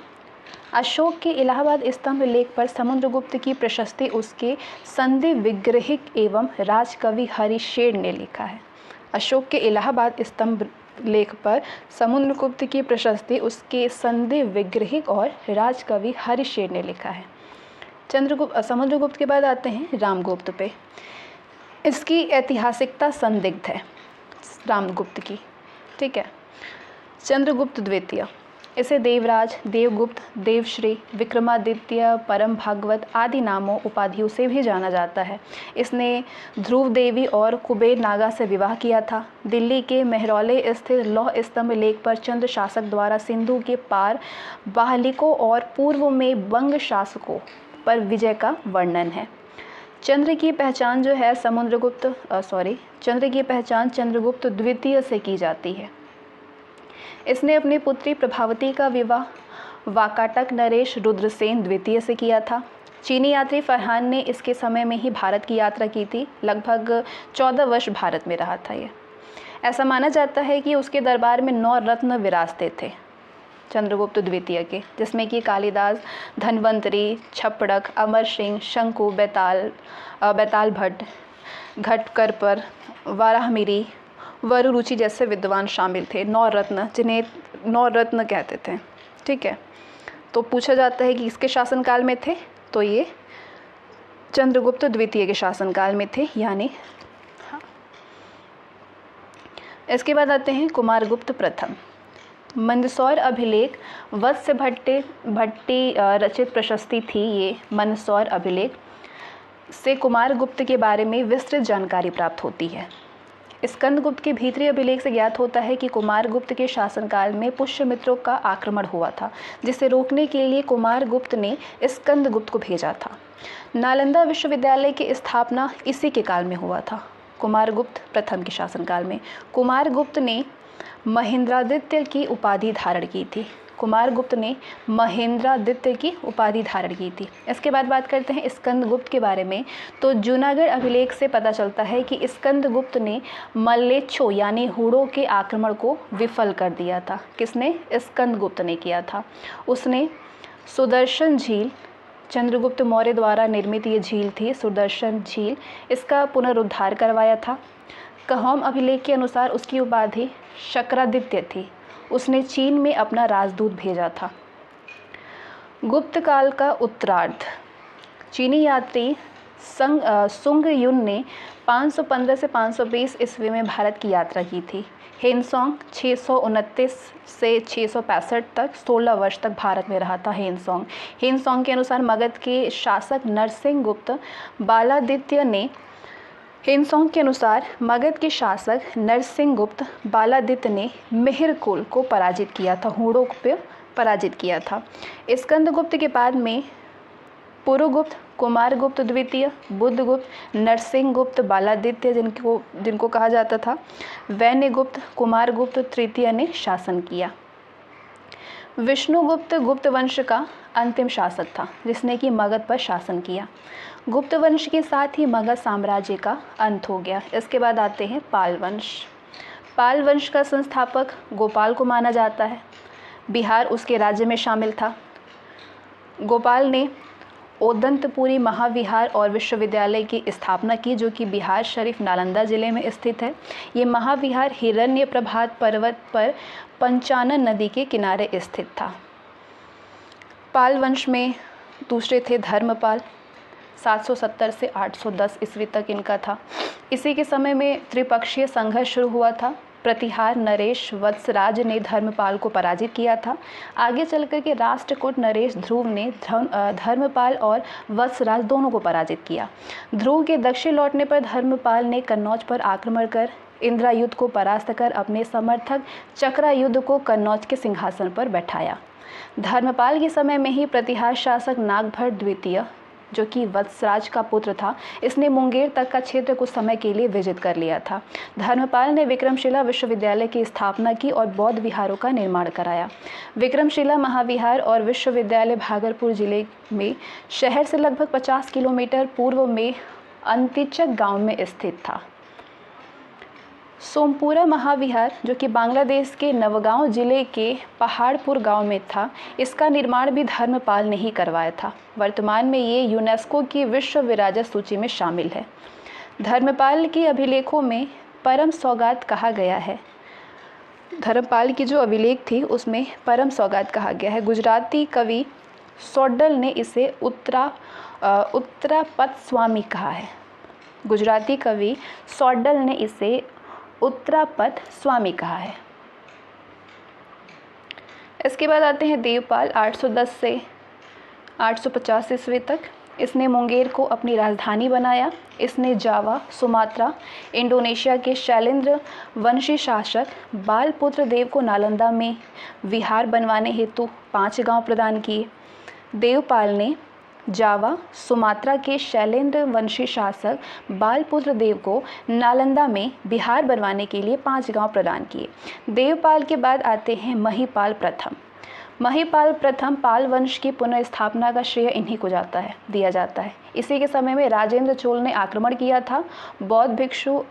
अशोक के इलाहाबाद स्तंभ लेख पर समुद्रगुप्त की प्रशस्ति उसके संधि विग्रहिक एवं राजकवि हरिशेर ने लिखा है। अशोक के इलाहाबाद स्तंभ लेख पर समुद्रगुप्त की प्रशस्ति उसके संधि विग्रहिक और राजकवि हरिशेर ने लिखा है। समुद्रगुप्त के बाद आते हैं रामगुप्त पे। इसकी ऐतिहासिकता संदिग्ध है। रामगुप्त की ठीक है। चंद्रगुप्त द्वितीय, इसे देवराज, देवगुप्त, देवश्री, विक्रमादित्य, परम भागवत आदि नामों उपाधियों से भी जाना जाता है। इसने ध्रुव देवी और कुबेर नागा से विवाह किया था। दिल्ली के मेहरौली स्थित लौह स्तंभ लेख पर चंद्र शासक द्वारा सिंधु के पार बाहलिकों और पूर्व में बंग शासकों पर विजय का वर्णन है। चंद्र की पहचान जो है चंद्र की पहचान चंद्रगुप्त द्वितीय से की जाती है। इसने अपनी पुत्री प्रभावती का विवाह वाकाटक नरेश रुद्रसेन द्वितीय से किया था। चीनी यात्री फरहान ने इसके समय में ही भारत की यात्रा की थी। लगभग 14 वर्ष भारत में रहा था ये। ऐसा माना जाता है कि उसके दरबार में 9 रत्न विराजते थे चंद्रगुप्त द्वितीय के, जिसमें कि कालिदास, धन्वंतरी, छप्पड़क, अमर सिंह, शंकु, बेताल भट्ट, घटकरपर, वाराहमिरी, वरुरुचि जैसे विद्वान शामिल थे। 9 रत्न, जिन्हें 9 रत्न कहते थे। ठीक है, तो पूछा जाता है कि इसके शासनकाल में थे, तो ये चंद्रगुप्त द्वितीय के शासनकाल में थे, यानी हाँ। इसके बाद आते हैं कुमारगुप्त प्रथम। मंदसौर अभिलेख वत्स भट्टी रचित प्रशस्ति थी। ये मंदसौर अभिलेख से कुमारगुप्त के बारे में विस्तृत जानकारी प्राप्त होती है। स्कंदगुप्त के भीतरी अभिलेख से ज्ञात होता है कि कुमारगुप्त के शासनकाल में पुष्यमित्रों का आक्रमण हुआ था, जिसे रोकने के लिए कुमारगुप्त ने स्कंदगुप्त को भेजा था। नालंदा विश्वविद्यालय की स्थापना इसी के काल में हुआ था, कुमारगुप्त प्रथम के शासनकाल में। कुमारगुप्त ने महेंद्रादित्य की उपाधि धारण की थी। कुमारगुप्त ने महेंद्रादित्य की उपाधि धारण की थी। इसके बाद बात करते हैं स्कंदगुप्त के बारे में। तो जूनागढ़ अभिलेख से पता चलता है कि स्कंदगुप्त ने मल्लेच्छों यानी हूणों के आक्रमण को विफल कर दिया था। किसने? स्कंदगुप्त ने किया था। उसने सुदर्शन झील, चंद्रगुप्त मौर्य द्वारा निर्मित ये झील थी सुदर्शन झील, इसका पुनरुद्धार करवाया था। कहोम अभिलेख के अनुसार उसकी उपाधि शक्रादित्य थी। उसने चीन में अपना राजदूत भेजा था। गुप्त काल का उत्तरार्ध, चीनी यात्री सुंग युन ने 515 से 520 ईस्वी में भारत की यात्रा की थी। हेनसोंग 629 से 665 तक 16 वर्ष तक भारत में रहा था हेनसोंग के अनुसार मगध के शासक नरसिंह गुप्त बालादित्य ने मिहिरकुल को पराजित किया था, हूणों को पराजित किया था। स्कंदगुप्त के बाद में पुरुगुप्त, कुमारगुप्त द्वितीय, बुद्धगुप्त, नरसिंहगुप्त, बालादित्य जिनको कहा जाता था, वैन्यगुप्त, कुमारगुप्त तृतीय ने शासन किया। विष्णुगुप्त गुप्त वंश का अंतिम शासक था, जिसने कि मगध पर शासन किया। गुप्त वंश के साथ ही मगध साम्राज्य का अंत हो गया। इसके बाद आते हैं पाल वंश। पाल वंश का संस्थापक गोपाल को माना जाता है। बिहार उसके राज्य में शामिल था। गोपाल ने ओदंतपुरी महाविहार और विश्वविद्यालय की स्थापना की, जो कि बिहार शरीफ नालंदा जिले में स्थित है। ये महाविहार हिरण्यप्रभात पर्वत पर पंचानन नदी के किनारे स्थित था। पाल वंश में दूसरे थे धर्मपाल, 770 से 810 ईस्वी तक इनका था। इसी के समय में त्रिपक्षीय संघर्ष शुरू हुआ था। प्रतिहार नरेश वत्सराज ने धर्मपाल को पराजित किया था। आगे चलकर के राष्ट्रकूट नरेश ध्रुव ने धर्मपाल और वत्सराज दोनों को पराजित किया। ध्रुव के दक्षिण लौटने पर धर्मपाल ने कन्नौज पर आक्रमण कर इंद्रायुध को परास्त कर अपने समर्थक चक्रायुध को कन्नौज के सिंहासन पर बैठाया। धर्मपाल के समय में ही प्रतिहार शासक नागभट्ट द्वितीय, जो कि वत्सराज का पुत्र था, इसने मुंगेर तक का क्षेत्र कुछ समय के लिए विजित कर लिया था। धर्मपाल ने विक्रमशिला विश्वविद्यालय की स्थापना की और बौद्ध विहारों का निर्माण कराया। विक्रमशिला महाविहार और विश्वविद्यालय भागलपुर जिले में शहर से लगभग 50 किलोमीटर पूर्व में अंतिचक गांव में स्थित था। सोमपुरा महाविहार, जो कि बांग्लादेश के नवगांव जिले के पहाड़पुर गांव में था, इसका निर्माण भी धर्मपाल ने ही करवाया था। वर्तमान में ये यूनेस्को की विश्व विरासत सूची में शामिल है। धर्मपाल की अभिलेखों में परम सौगात कहा गया है। धर्मपाल की जो अभिलेख थी उसमें परम सौगात कहा गया है। गुजराती कवि सौड्डल ने इसे उत्तरापत स्वामी कहा है। गुजराती कवि सौड्डल ने इसे उत्तरापत स्वामी कहा है। इसके बाद आते हैं देवपाल 810 से 850 ईस्वी तक। इसने मुंगेर को अपनी राजधानी बनाया। इसने जावा, सुमात्रा, इंडोनेशिया के शैलेंद्र वंशी शासक बालपुत्र देव को नालंदा में विहार बनवाने हेतु 5 गांव प्रदान किए। देवपाल ने जावा, सुमात्रा के शैलेंद्र वंशी शासक बालपुत्र देव को नालंदा में बिहार बनवाने के लिए 5 गांव प्रदान किए। देवपाल के बाद आते हैं महिपाल प्रथम। महिपाल प्रथम पाल वंश की पुनर्स्थापना का श्रेय इन्हीं को दिया जाता है। इसी के समय में राजेंद्र चोल ने आक्रमण किया था। बौद्ध भिक्षु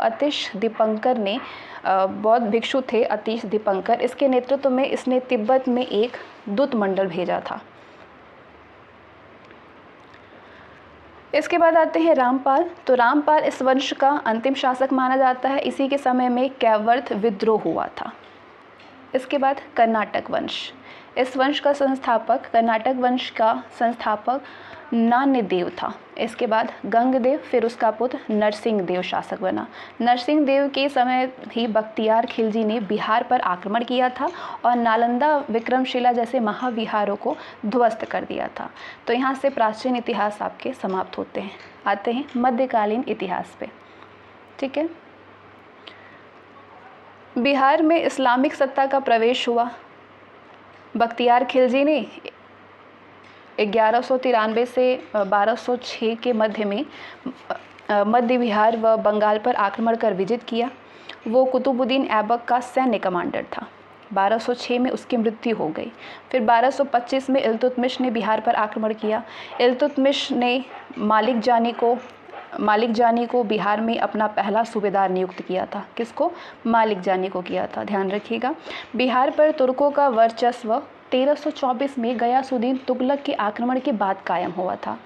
थे अतीश दीपंकर। इसके नेतृत्व में इसने तिब्बत में एक दूत मंडल भेजा था। इसके बाद आते हैं रामपाल। तो रामपाल इस वंश का अंतिम शासक माना जाता है। इसी के समय में कैवर्त विद्रोह हुआ था। इसके बाद कर्नाटक वंश। इस वंश का संस्थापक, कर्नाटक वंश का संस्थापक नान्यदेव था। इसके बाद गंगदेव, फिर उसका पुत्र नरसिंह देव शासक बना। नरसिंह देव के समय ही बख्तियार खिलजी ने बिहार पर आक्रमण किया था और नालंदा, विक्रमशिला जैसे महाविहारों को ध्वस्त कर दिया था। तो यहाँ से प्राचीन इतिहास आपके समाप्त होते हैं। आते हैं मध्यकालीन इतिहास पे। ठीक है, बिहार में इस्लामिक सत्ता का प्रवेश हुआ। बख्तियार खिलजी ने 1193 से 1206 के मध्य में मध्य बिहार व बंगाल पर आक्रमण कर विजित किया। वो कुतुबुद्दीन ऐबक का सैन्य कमांडर था। 1206 में उसकी मृत्यु हो गई। फिर 1225 में इल्तुतमिश ने बिहार पर आक्रमण किया। इल्तुतमिश ने मालिक जानी को बिहार में अपना पहला सूबेदार नियुक्त किया था। किसको? मालिक जानी को किया था, ध्यान रखिएगा। बिहार पर तुर्कों का वर्चस्व 1324 में गयासुद्दीन तुगलक के आक्रमण के बाद कायम हुआ था।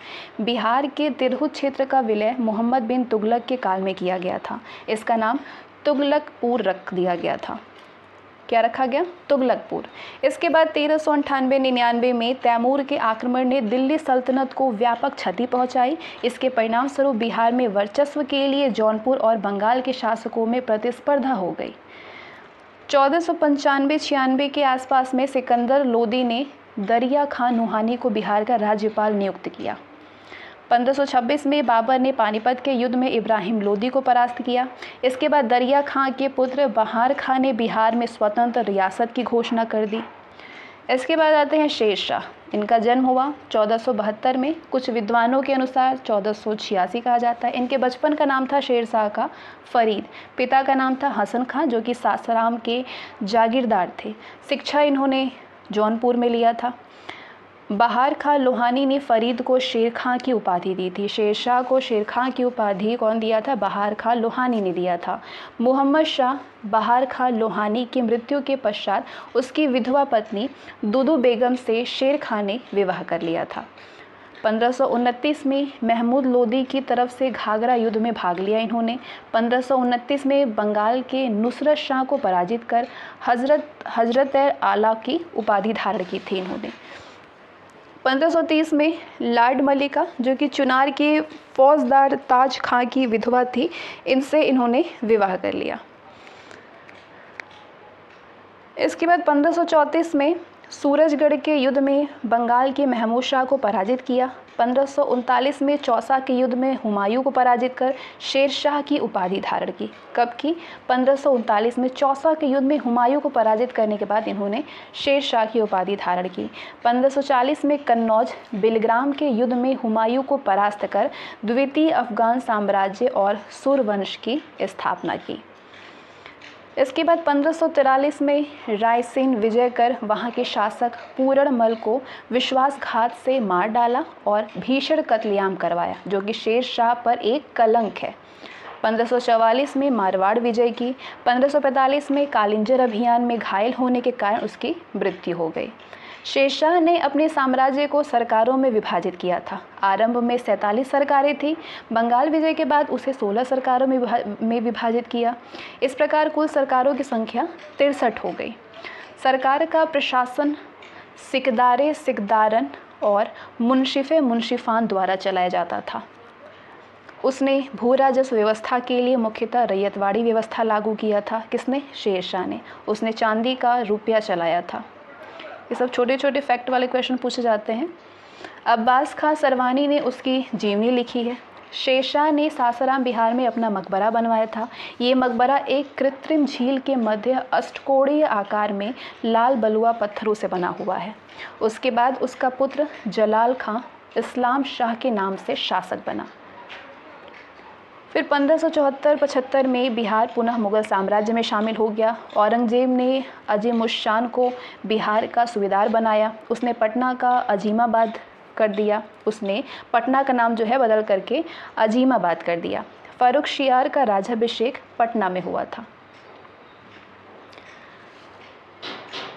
बिहार के तिरहुत क्षेत्र का विलय मोहम्मद बिन तुगलक के काल में किया गया था। इसका नाम तुगलकपुर रख दिया गया था। क्या रखा गया? तुगलकपुर। इसके बाद 1398-99 में तैमूर के आक्रमण ने दिल्ली सल्तनत को व्यापक क्षति पहुंचाई। इसके परिणाम स्वरूप बिहार में वर्चस्व के लिए जौनपुर और बंगाल के शासकों में प्रतिस्पर्धा हो गई। 1495-96 के आसपास में सिकंदर लोदी ने दरिया खां नुहानी को बिहार का राज्यपाल नियुक्त किया। 1526 में बाबर ने पानीपत के युद्ध में इब्राहिम लोदी को परास्त किया। इसके बाद दरिया खां के पुत्र बहार खां ने बिहार में स्वतंत्र रियासत की घोषणा कर दी। इसके बाद आते हैं शेर शाह। इनका जन्म हुआ 1472 में। कुछ विद्वानों के अनुसार 1486 कहा जाता है। इनके बचपन का नाम था शेर शाह का फरीद। पिता का नाम था हसन खां, जो कि सासाराम के जागीरदार थे। शिक्षा इन्होंने जौनपुर में लिया था। बहार खां लोहानी ने फरीद को शेर खां की उपाधि दी थी। शेर शाह को शेर खां की उपाधि कौन दिया था? बहार खां लोहानी ने दिया था। मुहम्मद शाह बहार खां लोहानी की मृत्यु के पश्चात उसकी विधवा पत्नी दुदू बेगम से शेर खां ने विवाह कर लिया था। 1529 में महमूद लोदी की तरफ से घाघरा युद्ध में भाग लिया इन्होंने। 1529 में बंगाल के नुसरत शाह को पराजित कर हजरत आला की उपाधि धारण की थी इन्होंने। 1530 में लार्ड मलिका, जो कि चुनार के फौजदार ताज खां की विधवा थी, इनसे इन्होंने विवाह कर लिया। इसके बाद 1534 में सूरजगढ़ के युद्ध में बंगाल के महमूद शाह को पराजित किया। 1539 में चौसा के युद्ध में हुमायूं को पराजित कर शेर शाह की उपाधि धारण की। कब की? 1539 में चौसा के युद्ध में हुमायूं को पराजित करने के बाद इन्होंने शेर शाह की उपाधि धारण की। 1540 में कन्नौज बिलग्राम के युद्ध में हुमायूं को परास्त कर द्वितीय अफगान साम्राज्य और सूरवंश की स्थापना की। इसके बाद 1543 में रायसेन विजय कर वहाँ के शासक पूरणमल को विश्वासघात से मार डाला और भीषण कत्लेआम करवाया, जो कि शेर शाह पर एक कलंक है। 1544 में मारवाड़ विजय की। 1545 में कालिंजर अभियान में घायल होने के कारण उसकी मृत्यु हो गई। शेरशाह ने अपने साम्राज्य को सरकारों में विभाजित किया था। आरंभ में 47 सरकारें थीं। बंगाल विजय के बाद उसे 16 सरकारों में विभाजित किया। इस प्रकार कुल सरकारों की संख्या 63 हो गई। सरकार का प्रशासन सिकदारे सिकदारन और मुंशिफ़े मुंशिफान द्वारा चलाया जाता था। उसने भू राजस्व व्यवस्था के लिए मुख्यतः रैयतवाड़ी व्यवस्था लागू किया था। किसने? शेरशाह ने। उसने चांदी का रुपया चलाया था। ये सब छोटे छोटे फैक्ट वाले क्वेश्चन पूछे जाते हैं। अब्बास खां सरवानी ने उसकी जीवनी लिखी है। शेरशाह ने सासाराम बिहार में अपना मकबरा बनवाया था। ये मकबरा एक कृत्रिम झील के मध्य अष्टकोणीय आकार में लाल बलुआ पत्थरों से बना हुआ है। उसके बाद उसका पुत्र जलाल खां इस्लाम शाह के नाम से शासक बना। फिर 1574-75 में बिहार पुनः मुग़ल साम्राज्य में शामिल हो गया। औरंगजेब ने अजीमुशान को बिहार का सूबेदार बनाया। उसने पटना का अजीमाबाद कर दिया। उसने पटना का नाम जो है बदल करके अजीमाबाद कर दिया। फ़र्रुखशियार का राज्याभिषेक पटना में हुआ था।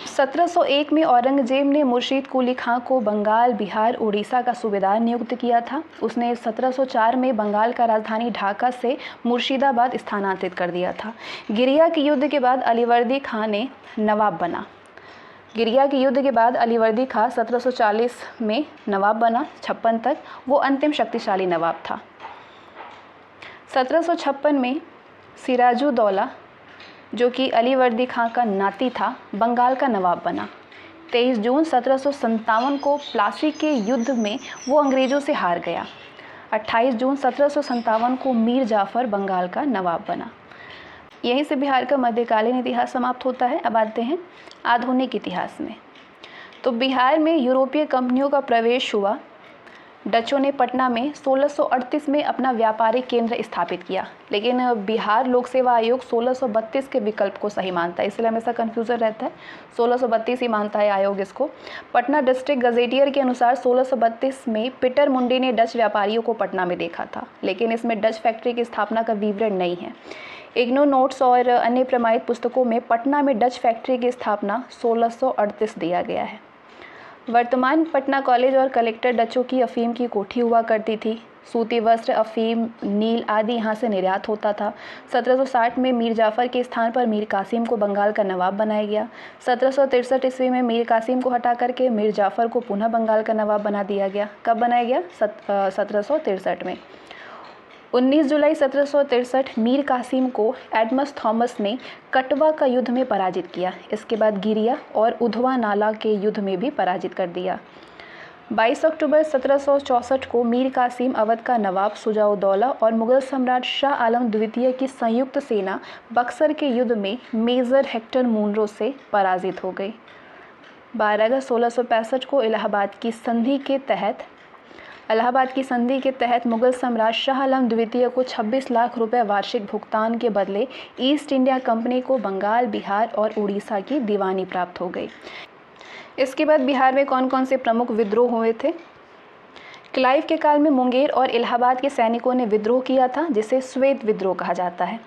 1701 में औरंगजेब ने मुर्शीद कुली खां को बंगाल, बिहार, उड़ीसा का सूबेदार नियुक्त किया था। उसने 1704 में बंगाल का राजधानी ढाका से मुर्शिदाबाद स्थानांतरित कर दिया था। गिरिया के युद्ध के बाद अलीवर्दी खां ने नवाब बना। गिरिया के युद्ध के बाद अलीवर्दी खां 1740 में नवाब बना। 56 तक वो अंतिम शक्तिशाली नवाब था। 1756 में सिराजुद्दौला जो कि अलीवर्दी खां का नाती था, बंगाल का नवाब बना। 23 जून 1757 को प्लासी के युद्ध में वो अंग्रेज़ों से हार गया। 28 जून 1757 को मीर जाफ़र बंगाल का नवाब बना। यहीं से बिहार का मध्यकालीन इतिहास समाप्त होता है। अब आते हैं आधुनिक इतिहास में। तो बिहार में यूरोपीय कंपनियों का प्रवेश हुआ। डचों ने पटना में 1638 में अपना व्यापारिक केंद्र स्थापित किया, लेकिन बिहार लोक सेवा आयोग 1632 के विकल्प को सही मानता है, इसलिए हमेशा कन्फ्यूज़न रहता है। 1632 ही मानता है आयोग इसको। पटना डिस्ट्रिक्ट गजेटियर के अनुसार 1632 में पीटर मुंडी ने डच व्यापारियों को पटना में देखा था, लेकिन इसमें डच फैक्ट्री की स्थापना का विवरण नहीं है। इग्नो नोट्स और अन्य प्रमाणित पुस्तकों में पटना में डच फैक्ट्री की स्थापना 1638 दिया गया है। वर्तमान पटना कॉलेज और कलेक्टर डचों की अफीम की कोठी हुआ करती थी। सूती वस्त्र, अफीम, नील आदि यहाँ से निर्यात होता था। 1760 में मीर जाफ़र के स्थान पर मीर कासिम को बंगाल का नवाब बनाया गया। 1763 ईस्वी में मीर कासिम को हटा करके मीर जाफ़र को पुनः बंगाल का नवाब बना दिया गया। कब बनाया गया? 1763 में। 19 जुलाई 1763 मीर कासिम को एडमस थॉमस ने कटवा का युद्ध में पराजित किया। इसके बाद गिरिया और उधवा नाला के युद्ध में भी पराजित कर दिया। 22 अक्टूबर 1764 को मीर कासिम अवध का नवाब शुजा-उद-दौला और मुग़ल सम्राट शाह आलम द्वितीय की संयुक्त सेना बक्सर के युद्ध में मेजर हेक्टर मुनरो से पराजित हो गई। 12 अगस्त 1665 को इलाहाबाद की संधि के तहत मुग़ल सम्राट शाह आलम द्वितीय को 26 लाख रुपए वार्षिक भुगतान के बदले ईस्ट इंडिया कंपनी को बंगाल, बिहार और उड़ीसा की दीवानी प्राप्त हो गई। इसके बाद बिहार में कौन कौन से प्रमुख विद्रोह हुए थे? क्लाइव के काल में मुंगेर और इलाहाबाद के सैनिकों ने विद्रोह किया था, जिसे श्वेत विद्रोह कहा जाता है।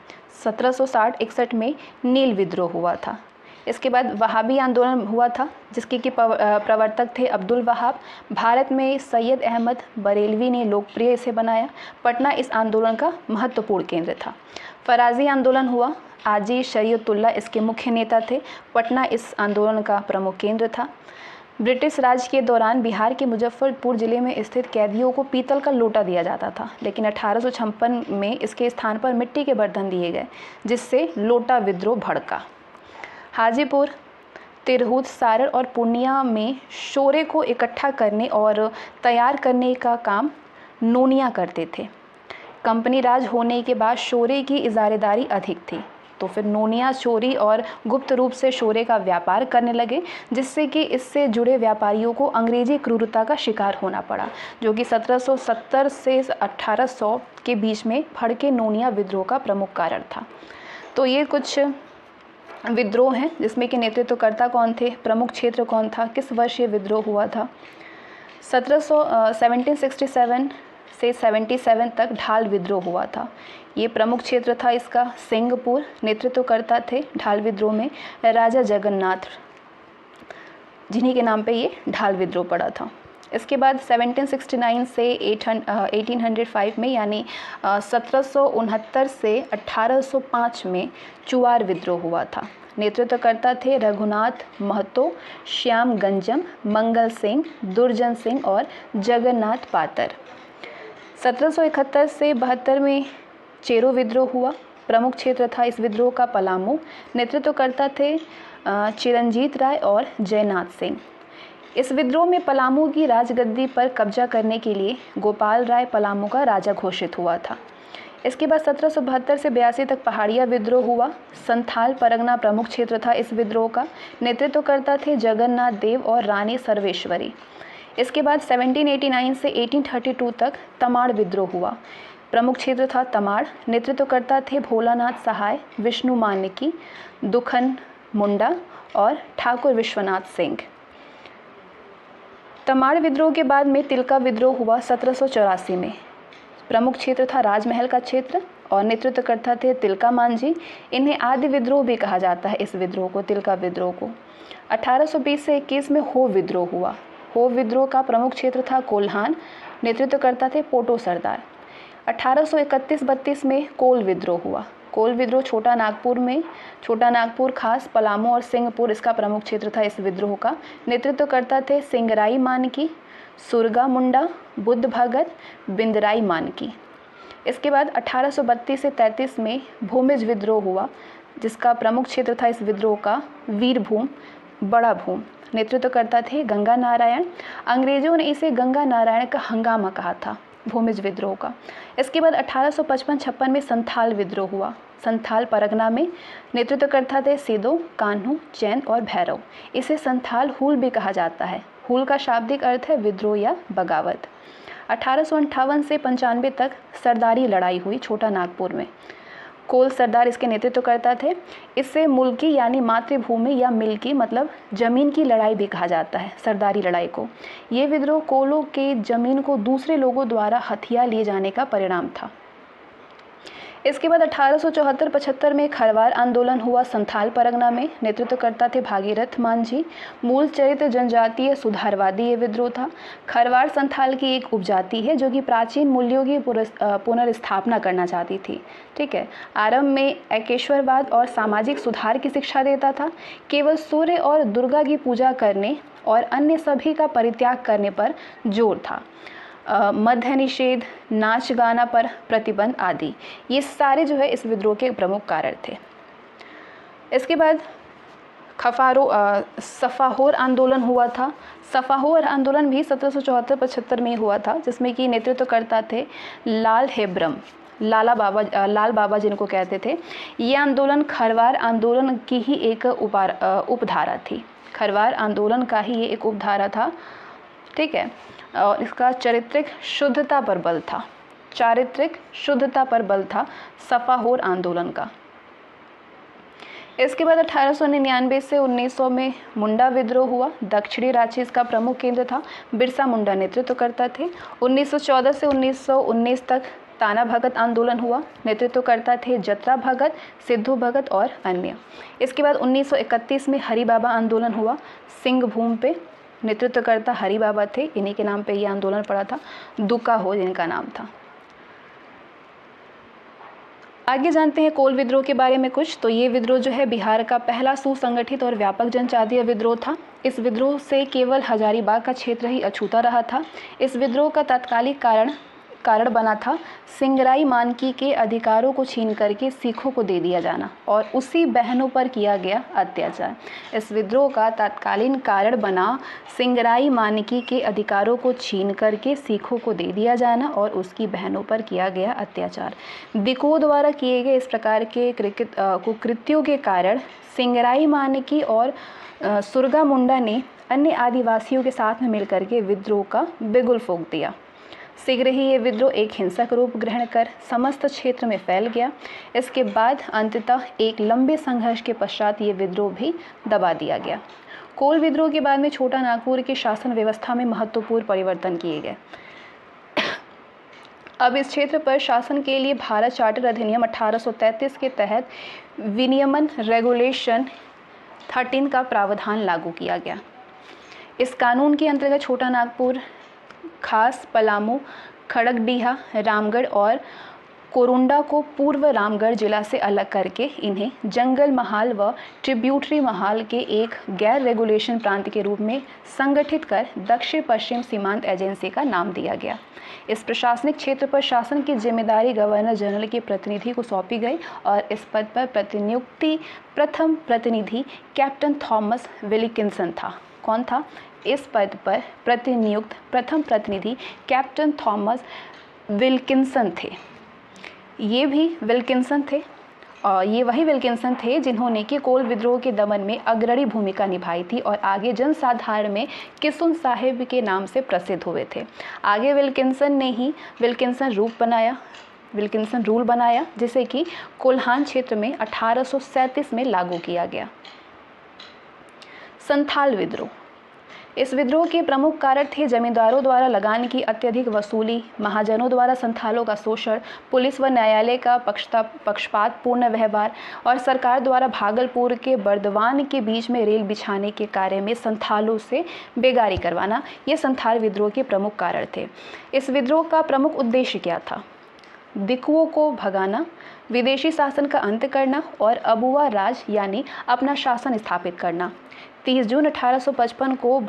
1760-61 में नील विद्रोह हुआ था। इसके बाद वहाबी आंदोलन हुआ था, जिसके कि प्रवर्तक थे अब्दुल वहाब। भारत में सैयद अहमद बरेलवी ने लोकप्रिय इसे बनाया। पटना इस आंदोलन का महत्वपूर्ण केंद्र था। फराजी आंदोलन हुआ। आजी शरीयतुल्लाह इसके मुख्य नेता थे। पटना इस आंदोलन का प्रमुख केंद्र था। ब्रिटिश राज के दौरान बिहार के मुजफ्फरपुर ज़िले में स्थित कैदियों को पीतल का लोटा दिया जाता था, लेकिन 1856 में इसके स्थान पर मिट्टी के बर्तन दिए गए, जिससे लोटा विद्रोह भड़का। हाजीपुर, तिरहुत, सारण और पूर्णिया में शोरे को इकट्ठा करने और तैयार करने का काम नोनिया करते थे। कंपनी राज होने के बाद शोरे की इजारेदारी अधिक थी, तो फिर नोनिया चोरी और गुप्त रूप से शोरे का व्यापार करने लगे, जिससे कि इससे जुड़े व्यापारियों को अंग्रेजी क्रूरता का शिकार होना पड़ा, जो कि 1770 से 1800 के बीच में भड़के नोनिया विद्रोह का प्रमुख कारण था। तो ये कुछ विद्रोह हैं, जिसमें कि नेतृत्वकर्ता कौन थे, प्रमुख क्षेत्र कौन था, किस वर्ष ये विद्रोह हुआ था। 1767 से 77 तक ढाल विद्रोह हुआ था। ये प्रमुख क्षेत्र था इसका सिंहपुर। नेतृत्वकर्ता थे ढाल विद्रोह में राजा जगन्नाथ, जिन्हीं के नाम पे ये ढाल विद्रोह पड़ा था। इसके बाद 1769 से 1805 में, यानी 1769 से 1805 में चुआर विद्रोह हुआ था। नेतृत्वकर्ता थे रघुनाथ महतो, श्याम गंजम, मंगल सिंह, दुर्जन सिंह और जगन्नाथ पातर। 1771 से 72 में चेरो विद्रोह हुआ। प्रमुख क्षेत्र था इस विद्रोह का पलामू। नेतृत्वकर्ता थे चिरंजीत राय और जयनाथ सिंह। इस विद्रोह में पलामू की राजगद्दी पर कब्जा करने के लिए गोपाल राय पलामू का राजा घोषित हुआ था। इसके बाद 1772 से 82 तक पहाड़िया विद्रोह हुआ। संथाल परगना प्रमुख क्षेत्र था इस विद्रोह का। नेतृत्व करता थे जगन्नाथ देव और रानी सर्वेश्वरी। इसके बाद 1789 से 1832 तक तमाड़ विद्रोह हुआ। प्रमुख क्षेत्र था तमाड़। नेतृत्व करता थे भोलानाथ सहाय, विष्णु मानिकी, दुखन मुंडा और ठाकुर विश्वनाथ सिंह। तमाड़ विद्रोह के बाद में तिलका विद्रोह हुआ 1784 में। प्रमुख क्षेत्र था राजमहल का क्षेत्र और नेतृत्व करता थे तिलका मांझी। इन्हें आदि विद्रोह भी कहा जाता है, इस विद्रोह को, तिलका विद्रोह को। 1820 से 21 में हो विद्रोह हुआ। हो विद्रोह का प्रमुख क्षेत्र था कोल्हान। नेतृत्व करता थे पोटो सरदार। 1831-32 में कोल विद्रोह हुआ। कोल विद्रोह छोटा नागपुर खास पलामू और सिंहपुर इसका प्रमुख क्षेत्र था इस विद्रोह का। नेतृत्व करता थे सिंगराई मानकी, सुरगा मुंडा, बुद्ध भगत, बिंदराई मानकी। इसके बाद 1832 से 33 में भूमिज विद्रोह हुआ, जिसका प्रमुख क्षेत्र था इस विद्रोह का वीरभूम, बड़ा भूम। नेतृत्व करता थे गंगा नारायण। अंग्रेजों ने इसे गंगा नारायण का हंगामा कहा था, भूमिज विद्रोह का। इसके बाद 1855-56 में संथाल विद्रोह हुआ। संथाल परगना में नेतृत्व करता थे सेदो, कान्हू, जैन और भैरव। इसे संथाल हूल भी कहा जाता है। हूल का शाब्दिक अर्थ है विद्रोह या बगावत। 1858 से 95 तक सरदारी लड़ाई हुई छोटा नागपुर में। कोल सरदार इसके नेतृत्व करता थे। इससे मुल्की यानी मातृभूमि या मिल्की मतलब ज़मीन की लड़ाई भी कहा जाता है, सरदारी लड़ाई को। ये विद्रोह कोलों के ज़मीन को दूसरे लोगों द्वारा हथिया लिए जाने का परिणाम था। इसके बाद 1874-75 में खरवार आंदोलन हुआ संथाल परगना में। नेतृत्व करता थे भागीरथ मांझी। मूल चरित्र जनजातीय सुधारवादी ये विद्रोह था। खरवार संथाल की एक उपजाति है जो कि प्राचीन मूल्यों की पुनर्स्थापना करना चाहती थी। ठीक है। आरंभ में एकेश्वरवाद और सामाजिक सुधार की शिक्षा देता था। केवल सूर्य और दुर्गा की पूजा करने और अन्य सभी का परित्याग करने पर जोर था। मद्य निषेध, नाच गाना पर प्रतिबंध आदि, ये सारे जो है इस विद्रोह के प्रमुख कारण थे। इसके बाद सफाहोर आंदोलन हुआ था। सफाहोर आंदोलन भी 1774-75 में हुआ था, जिसमें कि नेतृत्व करता थे लाल हेब्रम, लाल बाबा जिनको कहते थे। ये आंदोलन खरवार आंदोलन की ही एक उपधारा थी। खरवार आंदोलन का ही ये एक उपधारा था। ठीक है। और इसका चारित्रिक शुद्धता पर बल था सफाहोर आंदोलन का। इसके बाद 1899 से 1900 में मुंडा विद्रोह हुआ। दक्षिणी रांची इसका प्रमुख केंद्र था। बिरसा मुंडा नेतृत्व करता थे। 1914 से 1919 तक ताना भगत आंदोलन हुआ। नेतृत्व करता थे जत्रा भगत, सिद्धू भगत और अन्य। इसके बाद 1931 में हरि बाबा आंदोलन हुआ सिंहभूम पे। नेतृत्व करता हरि बाबा थे, इन्हीं के नाम पे ये आंदोलन पड़ा था। दुका हो जिनका नाम था। आगे जानते हैं कोल विद्रोह के बारे में कुछ। तो ये विद्रोह जो है बिहार का पहला सुसंगठित और व्यापक जनजातीय विद्रोह था। इस विद्रोह से केवल हजारीबाग का क्षेत्र ही अछूता रहा था। इस विद्रोह का तात्कालिक कारण बना था सिंगराई मानकी के अधिकारों को छीन करके सिखों को दे दिया जाना और उसी बहनों पर किया गया अत्याचार। इस विद्रोह का तात्कालीन कारण बना सिंगराई मानकी के अधिकारों को छीन करके सिखों को दे दिया जाना और उसकी बहनों पर किया गया अत्याचार। दिकों द्वारा किए गए इस प्रकार के कुकृत्यों के कारण सिंगराई मानकी और सुरगा मुंडा ने अन्य आदिवासियों के साथ में मिलकर के विद्रोह का बिगुल फूंक दिया। शीघ्र ही ये विद्रोह एक हिंसक रूप ग्रहण कर समस्त क्षेत्र में फैल गया। इसके बाद अंततः एक लंबे संघर्ष के पश्चात ये विद्रोह भी दबा दिया गया। कोल विद्रोह के बाद में छोटा नागपुर की शासन व्यवस्था में महत्वपूर्ण परिवर्तन किए गए। अब इस क्षेत्र पर शासन के लिए भारत चार्टर अधिनियम 1833 के तहत विनियमन रेगुलेशन 13 का प्रावधान लागू किया गया। इस कानून के अंतर्गत छोटा नागपुर, खास पलामू, खड़गडीहा, रामगढ़ और कोरुंडा को पूर्व रामगढ़ जिला से अलग करके इन्हें जंगल महाल व ट्रिब्यूटरी महाल के एक गैर रेगुलेशन प्रांत के रूप में संगठित कर दक्षिण पश्चिम सीमांत एजेंसी का नाम दिया गया। इस प्रशासनिक क्षेत्र पर शासन की जिम्मेदारी गवर्नर जनरल के प्रतिनिधि को सौंपी गई और इस पद पर प्रतिनियुक्ति प्रथम प्रतिनिधि कैप्टन थॉमस विलिकिंसन था। कौन था? इस पद पर प्रतिनियुक्त प्रथम प्रतिनिधि कैप्टन थॉमस विल्किंसन थे। ये भी विल्किंसन थे और ये वही विल्किंसन थे जिन्होंने कि कोल विद्रोह के दमन में अग्रणी भूमिका निभाई थी और आगे जनसाधारण में किसुन साहिब के नाम से प्रसिद्ध हुए थे। आगे विल्किंसन ने ही विल्किंसन रूल बनाया जिसे कि कोल्हान क्षेत्र में 1837 में लागू किया गया। संथाल विद्रोह। इस विद्रोह के प्रमुख कारक थे जमींदारों द्वारा लगान की अत्यधिक वसूली, महाजनों द्वारा संथालों का शोषण, पुलिस व न्यायालय का पक्षपातपूर्ण व्यवहार और सरकार द्वारा भागलपुर के बर्दवान के बीच में रेल बिछाने के कार्य में संथालों से बेगारी करवाना, ये संथाल विद्रोह के प्रमुख कारण थे। इस विद्रोह का प्रमुख उद्देश्य क्या था? दिकुओं को भगाना, विदेशी शासन का अंत करना और अबुआ राज यानी अपना शासन स्थापित करना। 30 जून 1855 को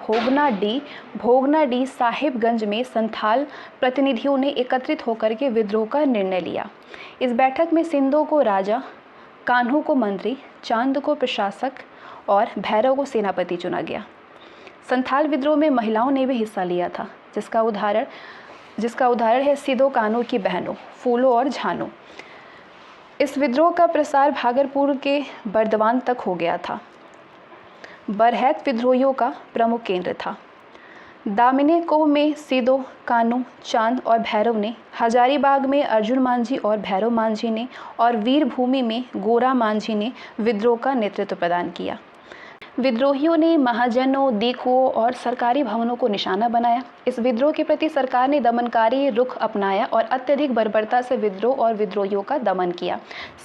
भोगनाडी साहिबगंज में संथाल प्रतिनिधियों ने एकत्रित होकर के विद्रोह का निर्णय लिया। इस बैठक में सिंधो को राजा, कान्हू को मंत्री, चांद को प्रशासक और भैरव को सेनापति चुना गया। संथाल विद्रोह में महिलाओं ने भी हिस्सा लिया था, जिसका उदाहरण है सिदो कान्हू की बहनों फूलो और झानो। इस विद्रोह का प्रसार भागलपुर के बर्दवान तक हो गया था। बरहैत विद्रोहियों का प्रमुख केंद्र था। दामिनी कोह में सिदो, कान्हू, चांद और भैरव ने, हजारीबाग में अर्जुन मांझी और भैरव मांझी ने और वीरभूमि में गोरा मांझी ने विद्रोह का नेतृत्व प्रदान किया। विद्रोहियों ने महाजनों, दीकुओं और सरकारी भवनों को निशाना बनाया। इस विद्रोह के प्रति सरकार ने दमनकारी रुख अपनाया और अत्यधिक बर्बरता से विद्रोह और विद्रोहियों का दमन किया।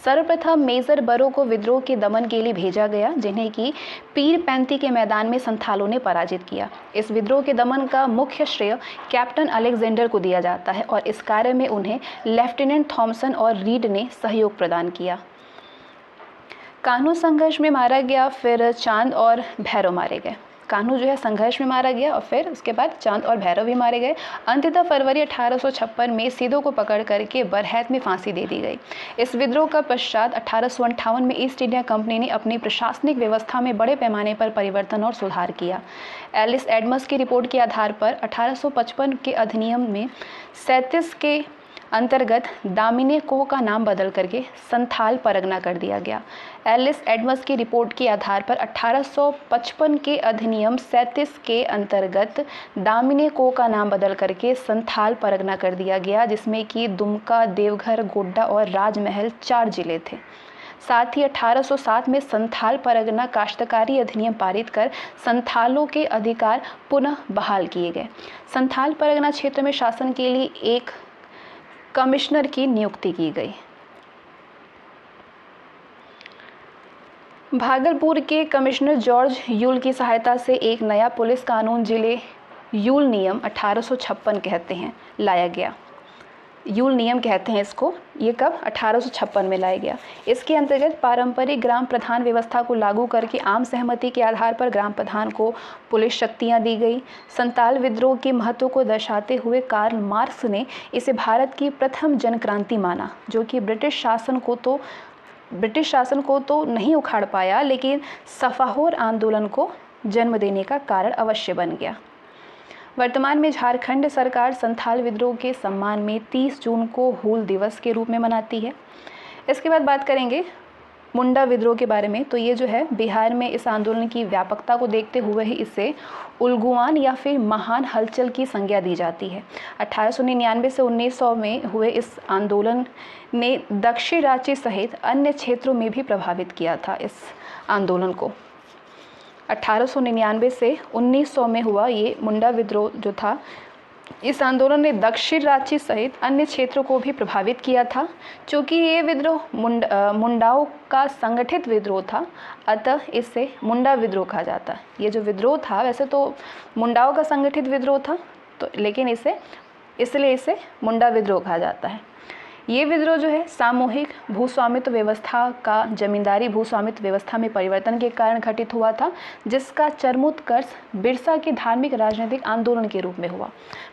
सर्वप्रथम मेजर बरो को विद्रोह के दमन के लिए भेजा गया, जिन्हें कि पीर पैंती के मैदान में संथालों ने पराजित किया। इस विद्रोह के दमन का मुख्य श्रेय कैप्टन अलेक्जेंडर को दिया जाता है और इस कार्य में उन्हें लेफ्टिनेंट थॉमसन और रीड ने सहयोग प्रदान किया। कान्हू संघर्ष में मारा गया, फिर चांद और भैरव मारे गए। कान्हू जो है संघर्ष में मारा गया और फिर उसके बाद चांद और भैरव भी मारे गए। अंततः फरवरी 1856 में सिदो को पकड़ करके बरहैत में फांसी दे दी गई। इस विद्रोह का पश्चात 1858 में ईस्ट इंडिया कंपनी ने अपनी प्रशासनिक व्यवस्था में बड़े पैमाने पर परिवर्तन और सुधार किया। एलिस एडम्स की रिपोर्ट के आधार पर 1855 के अधिनियम में 37 के अंतर्गत दामिनी कोह का नाम बदल करके संथाल परगना कर दिया गया। एलिस एडम्स की रिपोर्ट के आधार पर 1855 के अधिनियम 37 के अंतर्गत दामिनी कोह का नाम बदल करके संथाल परगना कर दिया गया, जिसमें कि दुमका, देवघर, गोड्डा और राजमहल 4 जिले थे। साथ ही 1807 में संथाल परगना काश्तकारी अधिनियम पारित कर संथालों के अधिकार पुनः बहाल किए गए। संथाल परगना क्षेत्र में शासन के लिए एक कमिश्नर की नियुक्ति की गई। भागलपुर के कमिश्नर जॉर्ज यूल की सहायता से एक नया पुलिस कानून जिले यूल नियम 1856 कहते हैं लाया गया। यूल नियम कहते हैं इसको। ये कब? 1856 में लाया गया। इसके अंतर्गत पारंपरिक ग्राम प्रधान व्यवस्था को लागू करके आम सहमति के आधार पर ग्राम प्रधान को पुलिस शक्तियां दी गई। संथाल विद्रोह के महत्व को दर्शाते हुए कार्ल मार्क्स ने इसे भारत की प्रथम जनक्रांति माना, जो कि ब्रिटिश शासन को तो नहीं उखाड़ पाया, लेकिन सफाहोर आंदोलन को जन्म देने का कारण अवश्य बन गया। वर्तमान में झारखंड सरकार संथाल विद्रोह के सम्मान में 30 जून को हूल दिवस के रूप में मनाती है। इसके बाद बात करेंगे मुंडा विद्रोह के बारे में। तो ये जो है बिहार में इस आंदोलन की व्यापकता को देखते हुए ही इसे उल्गुआन या फिर महान हलचल की संज्ञा दी जाती है। 1899 से 1900 में हुए इस आंदोलन ने दक्षिण रांची सहित अन्य क्षेत्रों में भी प्रभावित किया था। इस आंदोलन को 1899 से 1900 में हुआ ये मुंडा विद्रोह जो था, इस आंदोलन ने दक्षिण रांची सहित अन्य क्षेत्रों को भी प्रभावित किया था। चूँकि ये विद्रोह मुंडाओं का संगठित विद्रोह था, अतः इसे मुंडा विद्रोह कहा जाता है। ये जो विद्रोह था वैसे तो मुंडाओं का संगठित विद्रोह था, तो लेकिन इसलिए इसे मुंडा विद्रोह कहा जाता है। ये विद्रोह जो है सामूहिक भूस्वामित्व व्यवस्था का जमींदारी भूस्वामित्व व्यवस्था में परिवर्तन के कारण घटित हुआ था, जिसका चरमोत्कर्ष बिरसा के धार्मिक राजनीतिक आंदोलन के रूप में हुआ।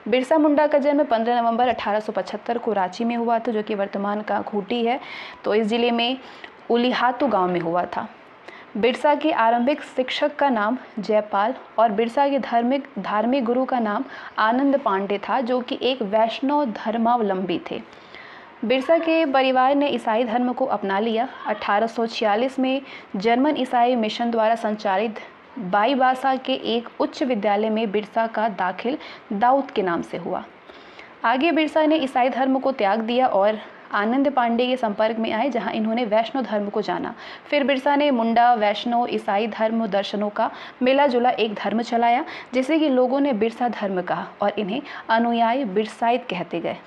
बिरसा मुंडा का जन्म 15 नवंबर 1875 को रांची में हुआ था, जो कि वर्तमान का खूंटी है। तो इस जिले में उलिहातू गांव में हुआ था। बिरसा के आरंभिक शिक्षक का नाम जयपाल और बिरसा के धार्मिक गुरु का नाम आनंद पांडे था, जो कि एक वैष्णव धर्मावलंबी थे। बिरसा के परिवार ने ईसाई धर्म को अपना लिया। 1846 में जर्मन ईसाई मिशन द्वारा संचालित बाईबासा के एक उच्च विद्यालय में बिरसा का दाखिल दाऊद के नाम से हुआ। आगे बिरसा ने ईसाई धर्म को त्याग दिया और आनंद पांडे के संपर्क में आए, जहां इन्होंने वैष्णव धर्म को जाना। फिर बिरसा ने मुंडा, वैष्णव, ईसाई धर्म दर्शनों का मिला जुला एक धर्म चलाया, जिसे कि लोगों ने बिरसा धर्म कहा और इन्हें अनुयायी बिरसाइत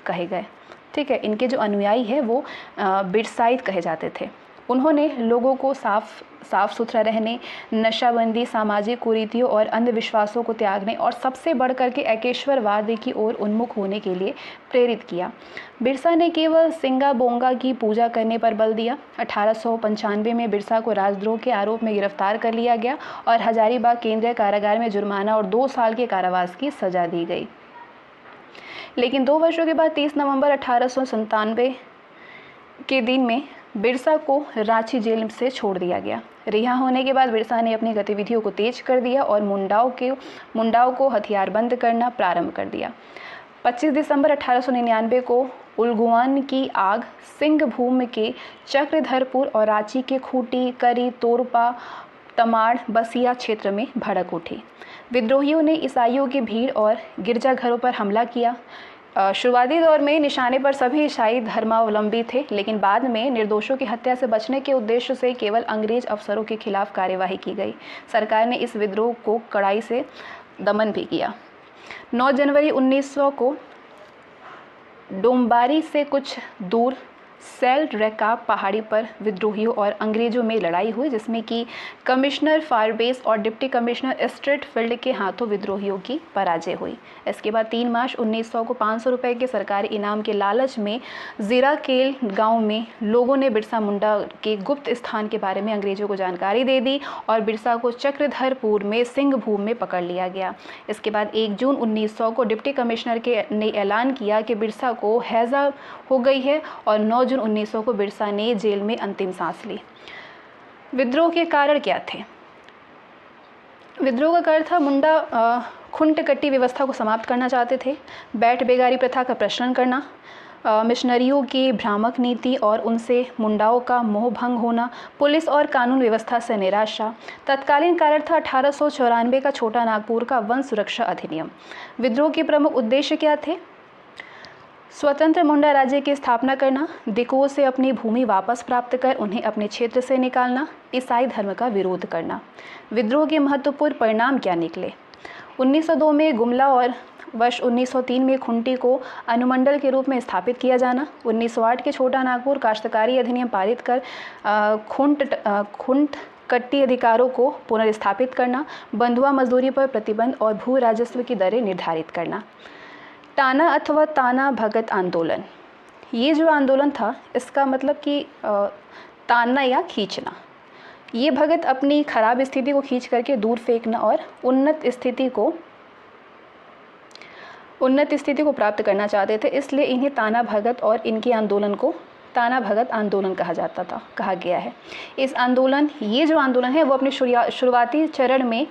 कहे गए। ठीक है, इनके जो अनुयायी है वो बिरसाइत कहे जाते थे। उन्होंने लोगों को साफ सुथरा रहने, नशाबंदी, सामाजिक कुरीतियों और अंधविश्वासों को त्यागने और सबसे बढ़कर के एकेश्वरवाद की ओर उन्मुख होने के लिए प्रेरित किया। बिरसा ने केवल सिंगा बोंगा की पूजा करने पर बल दिया। 1895 में बिरसा को राजद्रोह के आरोप में गिरफ्तार कर लिया गया और हजारीबाग केंद्रीय कारागार में जुर्माना और 2 साल के कारावास की सजा दी गई। लेकिन 2 वर्षों के बाद 30 नवंबर 1897 के दिन में बिरसा को रांची जेल से छोड़ दिया गया। रिहा होने के बाद बिरसा ने अपनी गतिविधियों को तेज कर दिया और मुंडाओं को हथियारबंद करना प्रारंभ कर दिया। 25 दिसंबर 1899 को उलगुआन की आग सिंहभूम के चक्रधरपुर और रांची के खूंटी, करी, तोरपा, तमाड़, बसिया क्षेत्र में भड़क उठी। विद्रोहियों ने ईसाइयों की भीड़ और गिरजाघरों पर हमला किया। शुरुआती दौर में निशाने पर सभी ईसाई धर्मावलंबी थे, लेकिन बाद में निर्दोषों की हत्या से बचने के उद्देश्य से केवल अंग्रेज अफसरों के खिलाफ कार्यवाही की गई। सरकार ने इस विद्रोह को कड़ाई से दमन भी किया। 9 जनवरी 1900 को डोम्बारी से कुछ दूर सेल रेकाब पहाड़ी पर विद्रोहियों और अंग्रेजों में लड़ाई हुई, जिसमें कि कमिश्नर फायरबेस और डिप्टी कमिश्नर स्ट्रेटफील्ड के हाथों विद्रोहियों की पराजय हुई। इसके बाद 3 मार्च 1900 को 500 रुपये के सरकारी इनाम के लालच में जीराकेल गांव में लोगों ने बिरसा मुंडा के गुप्त स्थान के बारे में अंग्रेजों को जानकारी दे दी और बिरसा को चक्रधरपुर में सिंहभूम में पकड़ लिया गया। इसके बाद 1 जून 1900 को डिप्टी कमिश्नर ने ऐलान किया कि बिरसा को हैजा हो गई है और 9 जून 1900 को बिरसा ने जेल में अंतिम सांस ली। विद्रोह के कारण क्या थे? विद्रोह का कारण था मुंडा खुंट कट्टी व्यवस्था को समाप्त करना चाहते थे, बैठ बेगारी प्रथा का प्रचलन करना, मिशनरियों की भ्रामक नीति और उनसे मुंडाओं का मोह भंग होना, पुलिस और कानून व्यवस्था से निराशा। तत्कालीन कारण था 1894 का छोटा नागपुर का वन सुरक्षा अधिनियम। विद्रोह के प्रमुख उद्देश्य क्या थे? स्वतंत्र मुंडा राज्य की स्थापना करना, दिकुओं से अपनी भूमि वापस प्राप्त कर उन्हें अपने क्षेत्र से निकालना, ईसाई धर्म का विरोध करना। विद्रोह के महत्वपूर्ण परिणाम क्या निकले? 1902 में गुमला और वर्ष 1903 में खुंटी को अनुमंडल के रूप में स्थापित किया जाना। 1908 के छोटा नागपुर काश्तकारी अधिनियम पारित कर खुंट कट्टी अधिकारों को पुनर्स्थापित करना, बंधुआ मजदूरी पर प्रतिबंध और भू राजस्व की दरें निर्धारित करना। टाना अथवा ताना भगत आंदोलन, ये जो आंदोलन था इसका मतलब कि तानना या खींचना। ये भगत अपनी खराब स्थिति को खींच करके दूर फेंकना और उन्नत स्थिति को प्राप्त करना चाहते थे, इसलिए इन्हें ताना भगत और इनके आंदोलन को ताना भगत आंदोलन कहा गया है। ये जो आंदोलन है वो अपने शुरुआती चरण में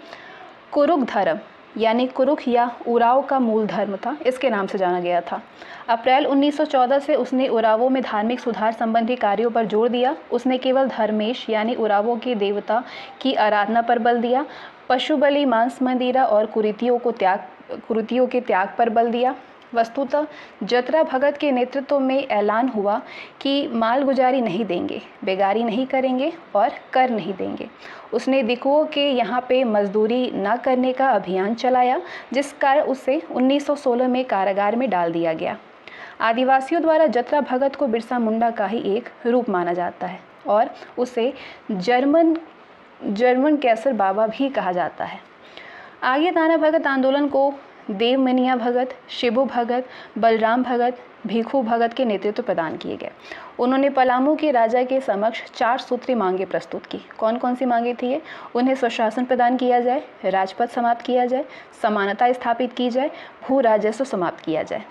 कुरुक धर्म यानी कुरुख या उराव का मूल धर्म था, इसके नाम से जाना गया था। अप्रैल 1914 से उसने उरावों में धार्मिक सुधार संबंधी कार्यों पर जोर दिया। उसने केवल धर्मेश यानी उरावों के देवता की आराधना पर बल दिया। पशु बलि, मांस मंदिरा और कुरीतियों के त्याग पर बल दिया। वस्तुतः जतरा भगत के नेतृत्व में ऐलान हुआ कि मालगुजारी नहीं देंगे, बेगारी नहीं करेंगे और कर नहीं देंगे। उसने दिकुओं के यहाँ पे मजदूरी न करने का अभियान चलाया, जिस कारण उसे 1916 में कारागार में डाल दिया गया। आदिवासियों द्वारा जतरा भगत को बिरसा मुंडा का ही एक रूप माना जाता है और उसे जर्मन कैसर बाबा भी कहा जाता है। आगे ताना भगत आंदोलन को देवमनिया भगत, शिबू भगत, बलराम भगत, भीखू भगत के नेतृत्व प्रदान किए गए। उन्होंने पलामू के राजा के समक्ष 4 सूत्री मांगे प्रस्तुत की। कौन कौन सी मांगे थी ये? उन्हें स्वशासन प्रदान किया जाए, राजपद समाप्त किया जाए, समानता स्थापित की जाए, भू राजस्व समाप्त किया जाए।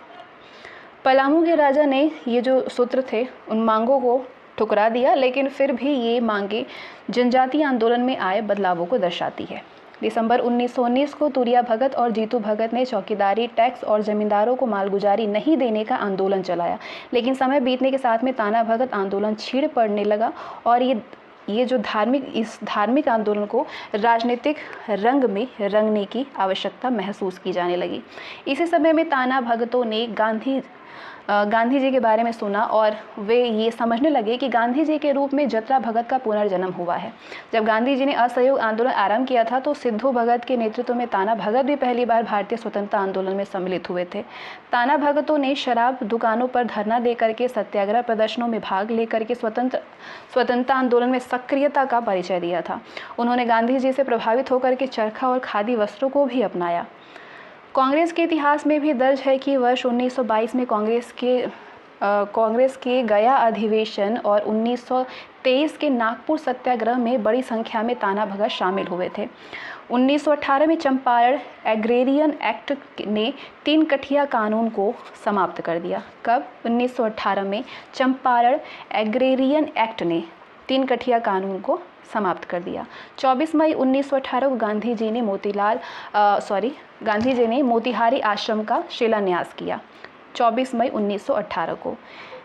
पलामू के राजा ने ये जो सूत्र थे उन मांगों को ठुकरा दिया, लेकिन फिर भी ये मांगे जनजातीय आंदोलन में आए बदलावों को दर्शाती है। दिसंबर 1919 को तुरिया भगत और जीतू भगत ने चौकीदारी, टैक्स और जमींदारों को मालगुजारी नहीं देने का आंदोलन चलाया, लेकिन समय बीतने के साथ में ताना भगत आंदोलन छीड़ पड़ने लगा और ये जो धार्मिक आंदोलन को राजनीतिक रंग में रंगने की आवश्यकता महसूस की जाने लगी। इसी समय में ताना भगतों ने गांधी जी के बारे में सुना और वे ये समझने लगे कि गांधी जी के रूप में जतरा भगत का पुनर्जन्म हुआ है। जब गांधी जी ने असहयोग आंदोलन आरंभ किया था तो सिद्धू भगत के नेतृत्व में ताना भगत भी पहली बार भारतीय स्वतंत्रता आंदोलन में सम्मिलित हुए थे। ताना भगतों ने शराब दुकानों पर धरना देकर के, सत्याग्रह प्रदर्शनों में भाग लेकर के स्वतंत्रता आंदोलन में सक्रियता का परिचय दिया था। उन्होंने गांधी जी से प्रभावित होकर के चरखा और खादी वस्त्रों को भी अपनाया। कांग्रेस के इतिहास में भी दर्ज है कि वर्ष 1922 में कांग्रेस के गया अधिवेशन और 1923 के नागपुर सत्याग्रह में बड़ी संख्या में ताना भगत शामिल हुए थे। 1918 में चंपारण एग्रेरियन एक्ट ने 3 कठिया कानून को समाप्त कर दिया। कब? 1918 में चंपारण एग्रेरियन एक्ट ने 3 कठिया कानून को समाप्त कर दिया। 24 मई 1918 को गांधी जी ने मोतिहारी आश्रम का शिलान्यास किया। 24 मई 1918 को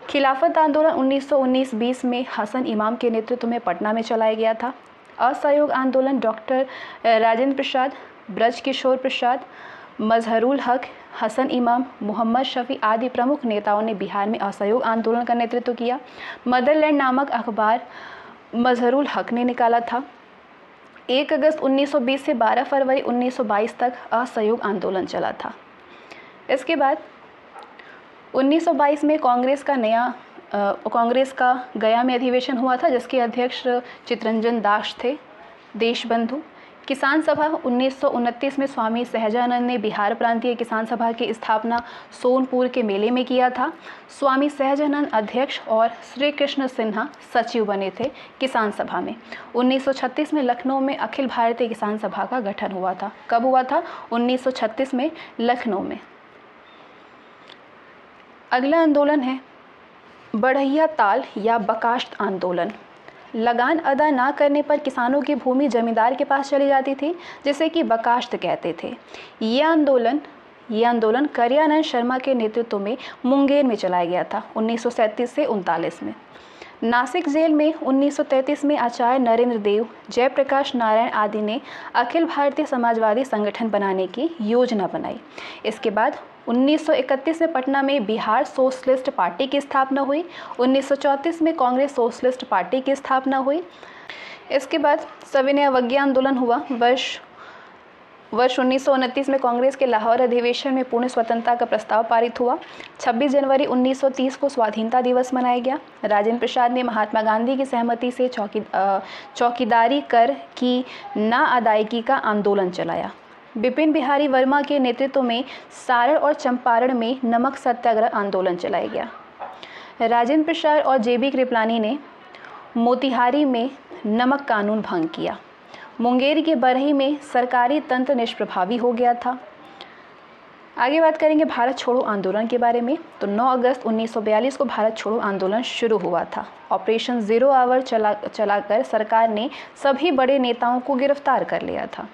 खिलाफत आंदोलन 1919-20 में हसन इमाम के नेतृत्व में पटना में चलाया गया था। असहयोग आंदोलन डॉक्टर राजेंद्र प्रसाद, ब्रज किशोर प्रसाद, मजहरुल हक, हसन इमाम, मोहम्मद शफी आदि प्रमुख नेताओं ने बिहार में असहयोग आंदोलन का नेतृत्व किया। मदरलैंड नामक अखबार मजहरुल हक ने निकाला था। 1 अगस्त 1920 से 12 फरवरी 1922 तक असहयोग आंदोलन चला था। इसके बाद 1922 में कांग्रेस का गया में अधिवेशन हुआ था, जिसके अध्यक्ष चितरंजन दास थे। देशबंधु किसान सभा 1929 में स्वामी सहजानंद ने बिहार प्रांतीय किसान सभा की स्थापना सोनपुर के मेले में किया था। स्वामी सहजानंद अध्यक्ष और श्री कृष्ण सिन्हा सचिव बने थे किसान सभा में। 1936 में लखनऊ में अखिल भारतीय किसान सभा का गठन हुआ था। कब हुआ था? 1936 में लखनऊ में। अगला आंदोलन है बढ़ैया ताल या बकाश्त आंदोलन। लगान अदा ना करने पर किसानों की भूमि जमींदार के पास चली जाती थी, जिसे कि बकाश्त कहते थे। ये आंदोलन करियानंद शर्मा के नेतृत्व में मुंगेर में चलाया गया था 1937 से 1939 में। नासिक जेल में 1933 में आचार्य नरेंद्र देव, जयप्रकाश नारायण आदि ने अखिल भारतीय समाजवादी संगठन बनाने की योजना बनाई। इसके बाद 1931 में पटना में बिहार सोशलिस्ट पार्टी की स्थापना हुई। 1934 में कांग्रेस सोशलिस्ट पार्टी की स्थापना हुई। इसके बाद सविनय अवज्ञा आंदोलन हुआ। वर्ष 1929 में कांग्रेस के लाहौर अधिवेशन में पूर्ण स्वतंत्रता का प्रस्ताव पारित हुआ। 26 जनवरी 1930 को स्वाधीनता दिवस मनाया गया। राजेंद्र प्रसाद ने महात्मा गांधी की सहमति से चौकीदारी कर की ना अदायगी का आंदोलन चलाया। बिपिन बिहारी वर्मा के नेतृत्व में सारण और चंपारण में नमक सत्याग्रह आंदोलन चलाया गया। राजेंद्र प्रसाद और जेबी कृपलानी ने मोतिहारी में नमक कानून भंग किया। मुंगेर के बरही में सरकारी तंत्र निष्प्रभावी हो गया था। आगे बात करेंगे भारत छोड़ो आंदोलन के बारे में। तो 9 अगस्त 1942 को भारत छोड़ो आंदोलन शुरू हुआ था। ऑपरेशन ज़ीरो आवर चलाकर सरकार ने सभी बड़े नेताओं को गिरफ्तार कर लिया था।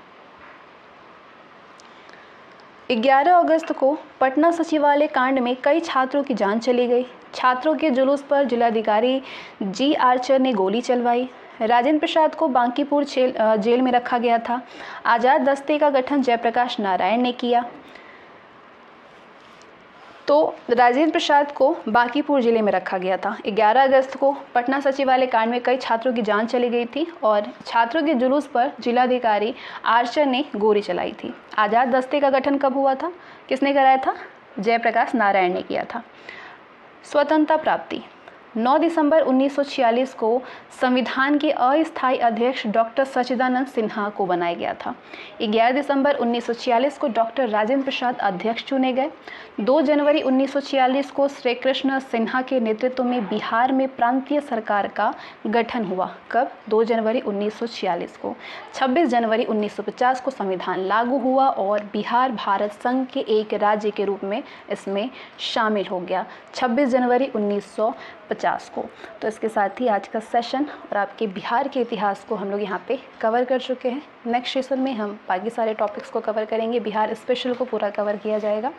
11 अगस्त को पटना सचिवालय कांड में कई छात्रों की जान चली गई। छात्रों के जुलूस पर जिलाधिकारी जी आर्चर ने गोली चलवाई। राजेंद्र प्रसाद को बांकीपुर जेल में रखा गया था। आज़ाद दस्ते का गठन जयप्रकाश नारायण ने किया। तो राजेंद्र प्रसाद को बांकीपुर जिले में रखा गया था। 11 अगस्त को पटना सचिवालय कांड में कई छात्रों की जान चली गई थी और छात्रों के जुलूस पर जिलाधिकारी आर्चर ने गोली चलाई थी। आज़ाद दस्ते का गठन कब हुआ था? किसने कराया था? जयप्रकाश नारायण ने किया था। स्वतंत्रता प्राप्ति 9 दिसंबर 1946 को संविधान के अस्थायी अध्यक्ष डॉक्टर सच्चिदानंद सिन्हा को बनाया गया था। 11 दिसंबर 1946 को डॉक्टर राजेंद्र प्रसाद अध्यक्ष चुने गए। 2 जनवरी 1946 को श्री कृष्ण सिन्हा के नेतृत्व में बिहार में प्रांतीय सरकार का गठन हुआ। कब? 2 जनवरी 1946 को। 26 जनवरी 1950 को संविधान लागू हुआ और बिहार भारत संघ के एक राज्य के रूप में इसमें शामिल हो गया। 26 जनवरी 1950 1950 को। तो इसके साथ ही आज का सेशन और आपके बिहार के इतिहास को हम लोग यहाँ पे कवर कर चुके हैं। नेक्स्ट सेशन में हम बाकी सारे टॉपिक्स को कवर करेंगे, बिहार स्पेशल को पूरा कवर किया जाएगा।